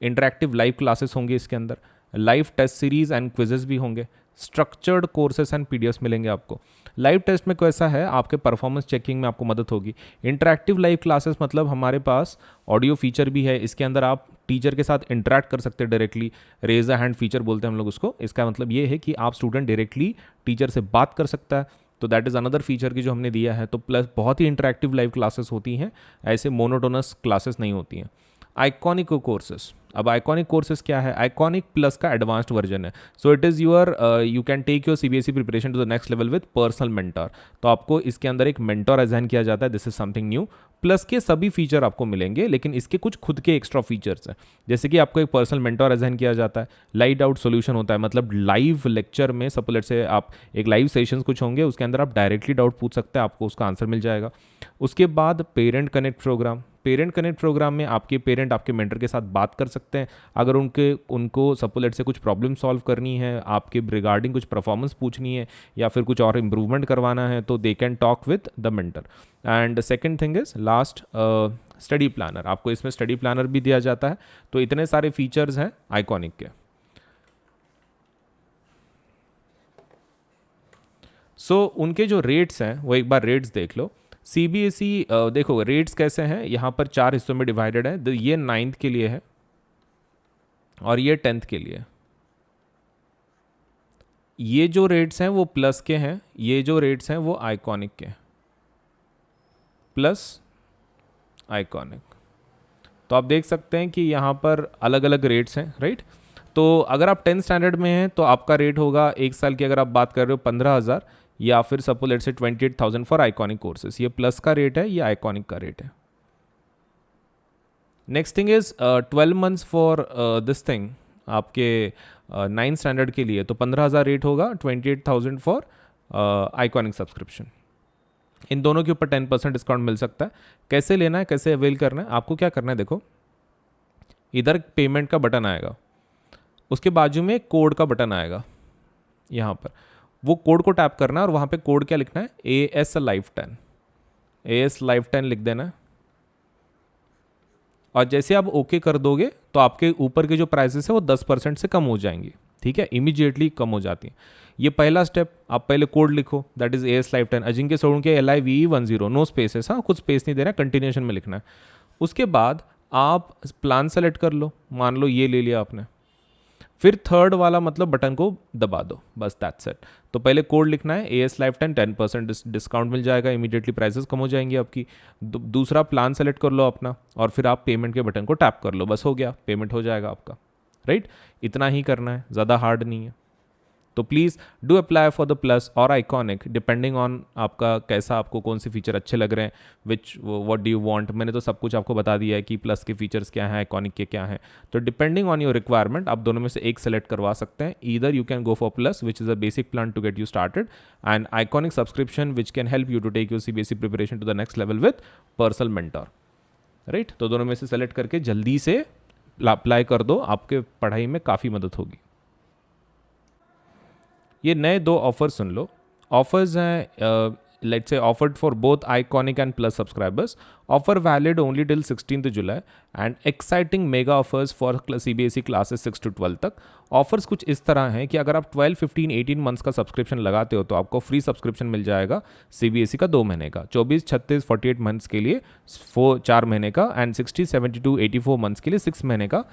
इंटरेक्टिव लाइव क्लासेस होंगे इसके अंदर। Live test series and quizzes भी होंगे। स्ट्रक्चर्ड कोर्सेस एंड पीडीएफ्स मिलेंगे आपको। लाइव टेस्ट में कैसा है? आपके परफॉर्मेंस चेकिंग में आपको मदद होगी। इंटरेक्टिव लाइव क्लासेस मतलब हमारे पास ऑडियो फीचर भी है। इसके अंदर आप टीचर के साथ इंटरेक्ट कर सकते हैं directly. Raise a hand feature बोलते हैं हम लोग उसको। इसका मतलब ये है कि आप स्टूडेंट डायरेक्टली टीचर से बात कर सकता है। तो दैट इज़ अनदर फीचर की जो हमने दिया है। तो प्लस बहुत ही इंटरेक्टिव लाइव क्लासेस होती हैं, ऐसे मोनोटोनस क्लासेस नहीं होती हैं। Iconic courses. अब आइकॉनिक कोर्सेज क्या है? आइकॉनिक प्लस का एडवांस्ड वर्जन है। So it is your, you can take your CBSE preparation to the next level with personal mentor. तो आपको इसके अंदर एक मेंटर असाइन किया जाता है। This is something new. Plus के सभी फीचर आपको मिलेंगे, लेकिन इसके कुछ खुद के एक्स्ट्रा फीचर्स हैं। जैसे कि आपको एक पर्सनल मेंटर असाइन किया जाता है। लाइव डाउट सोल्यूशन होता है, मतलब लाइव लेक्चर में सपोज से आप एक लाइव सेशंस कुछ होंगे, उसके अंदर आप डायरेक्टली डाउट पूछ सकते हैं, आपको उसका आंसर मिल जाएगा। उसके बाद parent connect program. Parent connect program में आपके पेरेंट आपके मेंटर के साथ बात कर सकते हैं। अगर उनको सपोज से कुछ प्रॉब्लम सॉल्व करनी है, आपके रिगार्डिंग कुछ परफॉर्मेंस पूछनी है, या फिर कुछ और इम्प्रूवमेंट करवाना है, तो they can talk with the mentor. And second thing is last, study planner. आपको इसमें स्टडी प्लानर भी दिया जाता है। तो इतने सारे फीचर्स हैं आइकॉनिक के। उनके जो रेट्स हैं वो एक बार रेट्स देख लो। सीबीएसई देखो रेट्स कैसे हैं, यहाँ पर 4 हिस्सों में डिवाइडेड है। ये 9th के लिए है और ये 10th के लिए। ये जो रेट्स हैं वो प्लस के हैं, ये जो रेट्स हैं वो आइकॉनिक के, प्लस आइकॉनिक। तो आप देख सकते हैं कि यहाँ पर अलग अलग रेट्स हैं, राइट। तो अगर आप 10th स्टैंडर्ड में हैं तो आपका रेट होगा एक साल की, अगर आप बात कर रहे हो 15,000, या फिर सपोज लेट्स से 28,000 फॉर आइकॉनिक कोर्सेज। ये प्लस का रेट है, ये आइकॉनिक का रेट है। Next thing is 12 months for this thing, आपके 9th स्टैंडर्ड के लिए तो 15,000 रेट होगा, 28,000 फॉर आइकॉनिक सब्सक्रिप्शन। इन दोनों के ऊपर 10% डिस्काउंट मिल सकता है। कैसे लेना है, कैसे अवेल करना है, आपको क्या करना है, देखो इधर पेमेंट का बटन आएगा, उसके बाजू में कोड का बटन आएगा, यहाँ पर वो कोड को टैप करना है और वहाँ पे कोड क्या लिखना है, AS Life 10, AS Life 10 लिख देना है। और जैसे आप ओके कर दोगे तो आपके ऊपर के जो प्राइसेस है वो 10% से कम हो जाएंगी, ठीक है, इमीडिएटली कम हो जाती है। ये पहला स्टेप, आप पहले कोड लिखो, that is AS Life 10 Ajinkya Solanki LIVE10, no spaces, हाँ कुछ स्पेस नहीं देना, कंटिन्यूएशन में लिखना है। उसके बाद आप प्लान सेलेक्ट कर लो, मान लो ये ले लिया आपने, फिर थर्ड वाला मतलब बटन को दबा दो, बस दैट्स इट। तो पहले कोड लिखना है AS Life 10, 10% डिस्काउंट मिल जाएगा, इमीडिएटली प्राइसेस कम हो जाएंगी आपकी। दूसरा प्लान सेलेक्ट कर लो अपना, और फिर आप पेमेंट के बटन को टैप कर लो, बस हो गया, पेमेंट हो जाएगा आपका, राइट। इतना ही करना है, ज़्यादा हार्ड नहीं है। तो please do apply for the plus और आइकॉनिक, डिपेंडिंग ऑन आपका कैसा, आपको कौन से फीचर अच्छे लग रहे हैं, विच व्हाट डू यू वांट। मैंने तो सब कुछ आपको बता दिया है कि प्लस के फीचर्स क्या हैं, आइकॉनिक के क्या हैं। तो डिपेंडिंग ऑन योर रिक्वायरमेंट आप दोनों में से एक सेलेक्ट करवा सकते हैं। Either you can go for plus which is a basic plan to get you started, and iconic subscription which can help you to take your CBSE preparation to the next level with personal mentor, right. तो दोनों में से select करके जल्दी से apply कर दो, आपके पढ़ाई में काफ़ी मदद होगी। ये नए 2 ऑफर सुन लो। ऑफर्स हैं, let's say offered for both iconic and plus subscribers, offer valid only till 16th July, and exciting mega offers for CBSE classes 6 to 12 तक। ऑफर्स कुछ इस तरह हैं कि अगर आप 12, 15, 18 मंथ्स का सब्सक्रिप्शन लगाते हो तो आपको फ्री सब्सक्रिप्शन मिल जाएगा CBSE का 2 महीने का, 24, 36, 48 मंथ्स के लिए 4 महीने का, एंड 60, 72, 84 मंथ्स के लिए 6 महीने का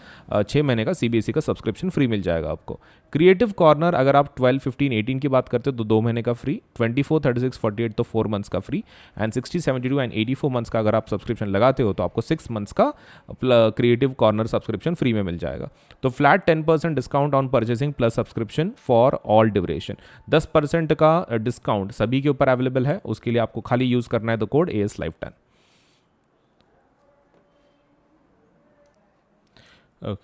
6 महीने का CBSE का सब्सक्रिप्शन फ्री मिल जाएगा आपको। क्रिएटिव कॉर्नर अगर आप 12, 15, 18 की बात करते हो तो 2 महीने का फ्री, 24, 36, 48 तो 4 मंथ्स का फ्री, एंड 60, 72 एंड 84 मंथ्स का अगर आप सब्सक्रिप्शन लगाते हो तो आपको 6 मंथ्स का क्रिएटिव कॉर्नर सब्सक्रिप्शन फ्री में मिल जाएगा। तो flat 10% discount on purchasing plus subscription for all duration, 10% का डिस्काउंट सभी के ऊपर अवेलेबल है। उसके लिए आपको खाली यूज करना है the code AS Life 10। Okay,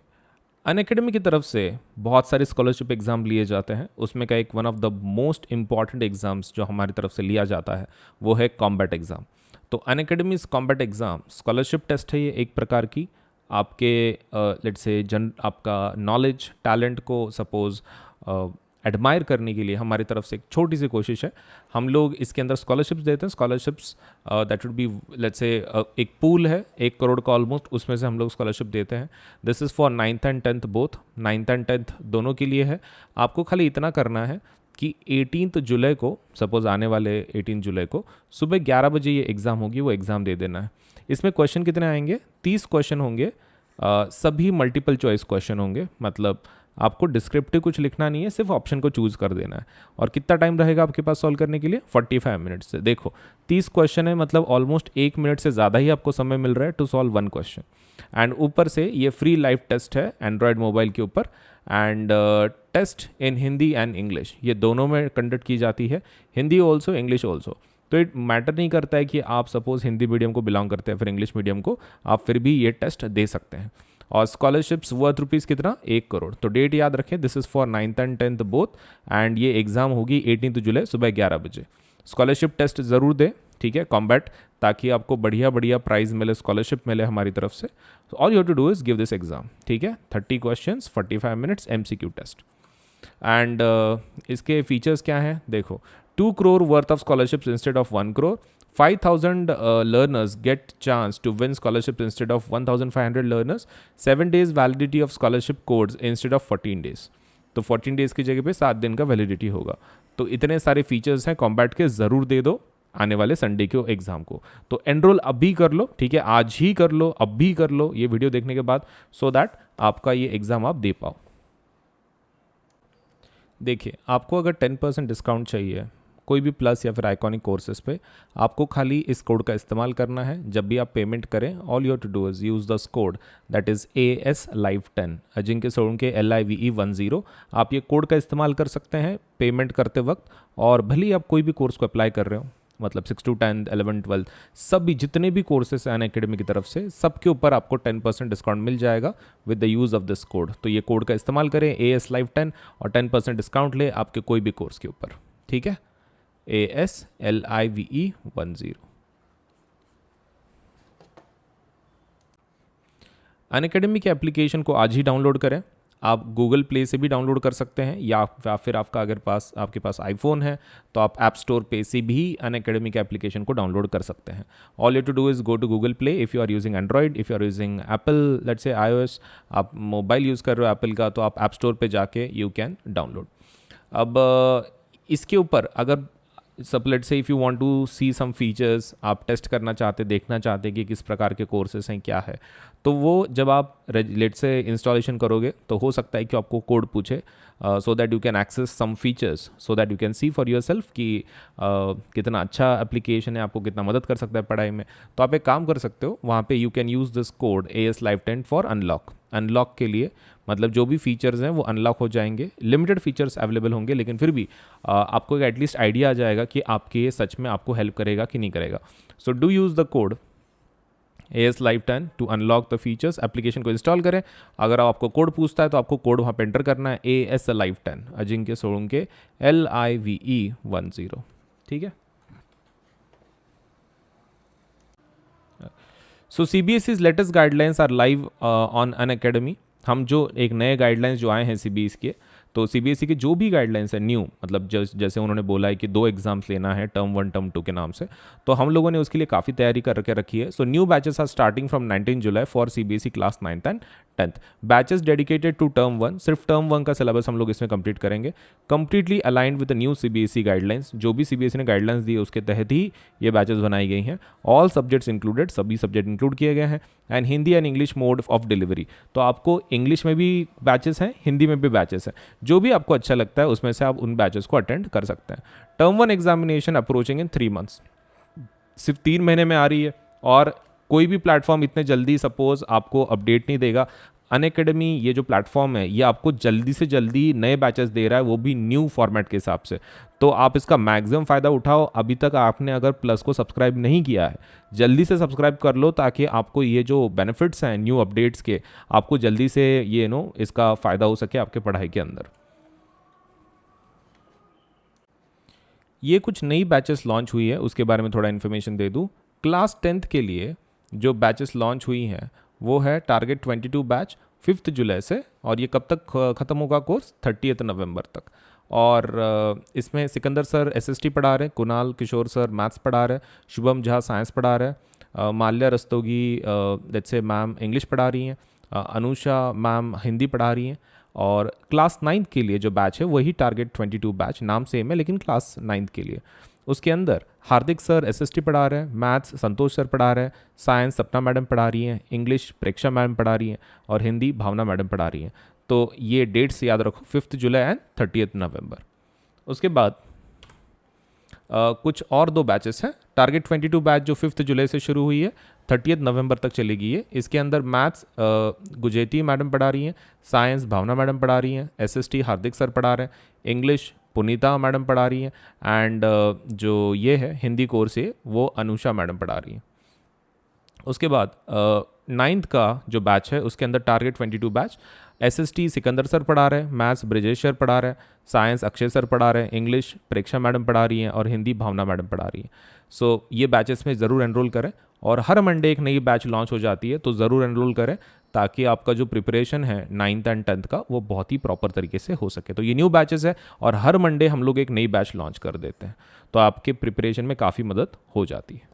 Unacademy की तरफ से बहुत सारे स्कॉलरशिप एग्ज़ाम लिए जाते हैं, उसमें का एक one of the most important exams जो हमारी तरफ से लिया जाता है वो है कॉम्बैट एग्ज़ाम। तो Unacademy combat exam scholarship test है, ये एक प्रकार की आपके लेट्स से आपका नॉलेज टैलेंट को सपोज एडमायर करने के लिए हमारी तरफ से एक छोटी सी कोशिश है। हम लोग इसके अंदर स्कॉलरशिप्स देते हैं, scholarships that would B let's say एक पूल है 1 करोड़ का ऑलमोस्ट, उसमें से हम लोग स्कॉलरशिप देते हैं। This is for 9th and 10th both, 9th and 10th दोनों के लिए है। आपको खाली इतना करना है कि 18th जुलाई को, सपोज आने वाले 18 जुलाई को सुबह 11 बजे ये एग्ज़ाम होगी, वो एग्ज़ाम दे देना है। इसमें क्वेश्चन कितने आएंगे, 30 क्वेश्चन होंगे, सभी मल्टीपल चॉइस क्वेश्चन होंगे, मतलब आपको डिस्क्रिप्टिव कुछ लिखना नहीं है, सिर्फ ऑप्शन को चूज कर देना है। और कितना टाइम रहेगा आपके पास सॉल्व करने के लिए, 45 मिनट्स से। देखो 30 क्वेश्चन है, मतलब ऑलमोस्ट 1 मिनट से ज़्यादा ही आपको समय मिल रहा है टू सॉल्व 1 क्वेश्चन। एंड ऊपर से ये फ्री लाइव टेस्ट है एंड्रॉयड मोबाइल के ऊपर, and test in Hindi and English, ये दोनों में कंडक्ट की जाती है, हिंदी ऑल्सो इंग्लिश ऑल्सो। तो इट मैटर नहीं करता है कि आप सपोज हिंदी मीडियम को बिलोंग करते हैं फिर इंग्लिश मीडियम को, आप फिर भी ये टेस्ट दे सकते हैं। और स्कॉलरशिप्स वर्थ रुपीज़ कितना, 1 करोड़। तो डेट याद रखें, this is for 9th and 10th both, and ये एग्ज़ाम होगी 18th जुलाई सुबह 11 बजे। स्कॉलरशिप टेस्ट ज़रूर दें, ठीक है, कॉम्बैट, ताकि आपको बढ़िया बढ़िया प्राइज़ मिले, स्कॉलरशिप मिले हमारी तरफ से। All you have to do is give this exam, ठीक है, 30 questions, 45 minutes, MCQ test. And इसके फीचर्स क्या हैं, देखो 2 crore worth of scholarships instead of 1 crore, 5,000 learners get chance to win scholarships instead of 1,500 learners, 7 days validity of scholarship codes instead of 14 days। तो 14 days की जगह पे 7 दिन का वैलिडिटी होगा। तो इतने सारे फीचर्स हैं कॉम्बैट के, ज़रूर दे दो। आने वाले संडे के एग्ज़ाम को। तो एनरोल अभी कर लो, ठीक है, आज ही कर लो, अभी कर लो ये वीडियो देखने के बाद, सो दैट आपका ये एग्ज़ाम आप दे पाओ। देखिए, आपको अगर 10% डिस्काउंट चाहिए कोई भी प्लस या फिर आइकॉनिक कोर्सेज पे, आपको खाली इस कोड का इस्तेमाल करना है। जब भी आप पेमेंट करें, all you have to do is use this code, that is AS Live 10, Ajinkya Solanki LIVE10। आप ये कोड का इस्तेमाल कर सकते हैं पेमेंट करते वक्त, और भले ही आप कोई भी कोर्स को अप्लाई कर रहे हो, मतलब 6 to 10, 11, 12, सभी जितने भी कोर्सेस हैं अनअकैडमी की तरफ से, सबके ऊपर आपको 10% डिस्काउंट मिल जाएगा with the use of this code. तो ये कोड का इस्तेमाल करें, AS Live 10, और 10% डिस्काउंट ले आपके कोई भी कोर्स के ऊपर, ठीक है। AS LIVE10। अनअकैडमी के एप्लीकेशन को आज ही डाउनलोड करें। आप गूगल प्ले से भी डाउनलोड कर सकते हैं, या फिर आपके पास आईफोन है तो आप ऐप स्टोर पे से भी अनअकैडमी के एप्लीकेशन को डाउनलोड कर सकते हैं। All you to do is go to Google Play if you are using android, if you are using Apple, let's say iOS, आप मोबाइल यूज़ कर रहे हो एप्पल का, तो आप ऐप स्टोर पे जाके यू कैन डाउनलोड। अब इसके ऊपर अगर सब let's say if you want to see some features, आप टेस्ट करना चाहते, देखना चाहते कि किस प्रकार के कोर्सेस हैं, क्या है, तो वो जब आप लेट्स से इंस्टॉलेशन करोगे तो हो सकता है कि आपको कोड पूछे, so that you can access some features, so that you can see for yourself कि कितना अच्छा एप्लीकेशन है, आपको कितना मदद कर सकता है पढ़ाई में। तो आप एक काम कर सकते हो, वहाँ पे you can use this code AS Live 10 for unlock के लिए, मतलब जो भी फीचर्स हैं वो अनलॉक हो जाएंगे। लिमिटेड फीचर्स अवेलेबल होंगे, लेकिन फिर भी आपको एक एटलीस्ट आइडिया आ जाएगा कि आपके ये सच में आपको हेल्प करेगा कि नहीं करेगा। So do use the code AS Live 10 to unlock the features. Application को इंस्टॉल करें, अगर आपको कोड पूछता है तो आपको कोड वहाँ पे एंटर करना है, AS Live 10, Ajinkya Solanki LIVE10, ठीक है। So CBSE's latest guidelines are live on Unacademy. हम जो एक नए गाइडलाइंस जो आए हैं CBSE के, तो CBSE के जो भी गाइडलाइंस है न्यू, मतलब जैसे उन्होंने बोला है कि 2 एग्जाम्स लेना है, टर्म 1 टर्म 2 के नाम से, तो हम लोगों ने उसके लिए काफ़ी तैयारी करके रखी है। So new batches are starting from 19 July for CBSE class 9th and 10th। Batches dedicated to term 1, सिर्फ टर्म 1 का सिलेबस हम लोग इसमें कंप्लीट करेंगे, completely aligned with the new CBSE guidelines. जो भी CBSE ने गाइडलाइंस दी है उसके तहत ही ये बैचेस बनाई गई हैं। ऑल सब्जेक्ट्स इंक्लूडेड, सभी सब्जेक्ट इंक्लूड किए गए हैं, and Hindi and English mode of delivery. तो आपको इंग्लिश में भी बैचेस हैं, हिंदी में भी बैचेस हैं, जो भी आपको अच्छा लगता है उसमें से आप उन बैचेस को अटेंड कर सकते हैं। टर्म 1 एग्जामिनेशन अप्रोचिंग इन 3 मंथ्स, सिर्फ 3 महीने में आ रही है, और कोई भी प्लेटफॉर्म इतने जल्दी सपोज आपको अपडेट नहीं देगा। अनअकैडमी ये जो प्लेटफॉर्म है ये आपको जल्दी से जल्दी नए बैचेस दे रहा है, वो भी न्यू फॉर्मेट के हिसाब से। तो आप इसका मैक्सिमम फ़ायदा उठाओ। अभी तक आपने अगर प्लस को सब्सक्राइब नहीं किया है, जल्दी से सब्सक्राइब कर लो, ताकि आपको ये जो बेनिफिट्स हैं न्यू अपडेट्स के, आपको जल्दी से ये इसका फ़ायदा हो सके आपके पढ़ाई के अंदर। ये कुछ नई बैचेस लॉन्च हुई है, उसके बारे में थोड़ा इन्फॉर्मेशन दे दूँ। क्लास 10th के लिए जो बैचेस लॉन्च हुई हैं वो है टारगेट 22 बैच 5 जुलाई से, और ये कब तक ख़त्म होगा कोर्स? 30 नवंबर तक। और इसमें सिकंदर सर SST पढ़ा रहे हैं, कुणाल किशोर सर मैथ्स पढ़ा रहे हैं, शुभम झा साइंस पढ़ा रहे हैं, Mallya Rastogi let's say ma'am English पढ़ा रही हैं, अनुषा मैम हिंदी पढ़ा रही हैं। और क्लास 9th के लिए जो बैच है वही टारगेट 22 बैच, नाम सेम है लेकिन क्लास 9th के लिए। उसके अंदर हार्दिक सर SST पढ़ा रहे हैं, मैथ्स संतोष सर पढ़ा रहे हैं, साइंस सपना मैडम पढ़ा रही हैं, इंग्लिश प्रेक्षा मैडम पढ़ा रही हैं, और हिंदी भावना मैडम पढ़ा रही हैं। तो ये डेट्स याद रखो, 5 जुलाई एंड 30 नवंबर। उसके बाद कुछ और 2 बैचेस हैं। टारगेट 22 बैच जो 5 जुलाई से शुरू हुई है, 30 नवंबर तक चलेगी ये। इसके अंदर मैथ्स गुजेती मैडम पढ़ा रही हैं, साइंस भावना मैडम पढ़ा रही हैं, SST हार्दिक सर पढ़ा रहे हैं, इंग्लिश पुनीता मैडम पढ़ा रही हैं, एंड जो ये है हिंदी कोर्स है वो अनुषा मैडम पढ़ा रही हैं। उसके बाद 9th का जो बैच है उसके अंदर target 22 batch SST Sikandar sir पढ़ा रहे हैं, मैथ्स ब्रिजेश सर पढ़ा रहे हैं, साइंस अक्षय सर पढ़ा रहे हैं, इंग्लिश प्रेक्षा मैडम पढ़ा रही हैं, और हिंदी भावना मैडम पढ़ा रही हैं। सो ये बैचेस में ज़रूर एनरोल करें, और हर मंडे एक नई बैच लॉन्च हो जाती है, तो ज़रूर एनरोल करें, ताकि आपका जो प्रिपरेशन है 9th एंड 10th का वो बहुत ही प्रॉपर तरीके से हो सके। तो ये न्यू बैचेस है, और हर मंडे हम लोग एक नई बैच लॉन्च कर देते हैं, तो आपके प्रिपरेशन में काफ़ी मदद हो जाती है।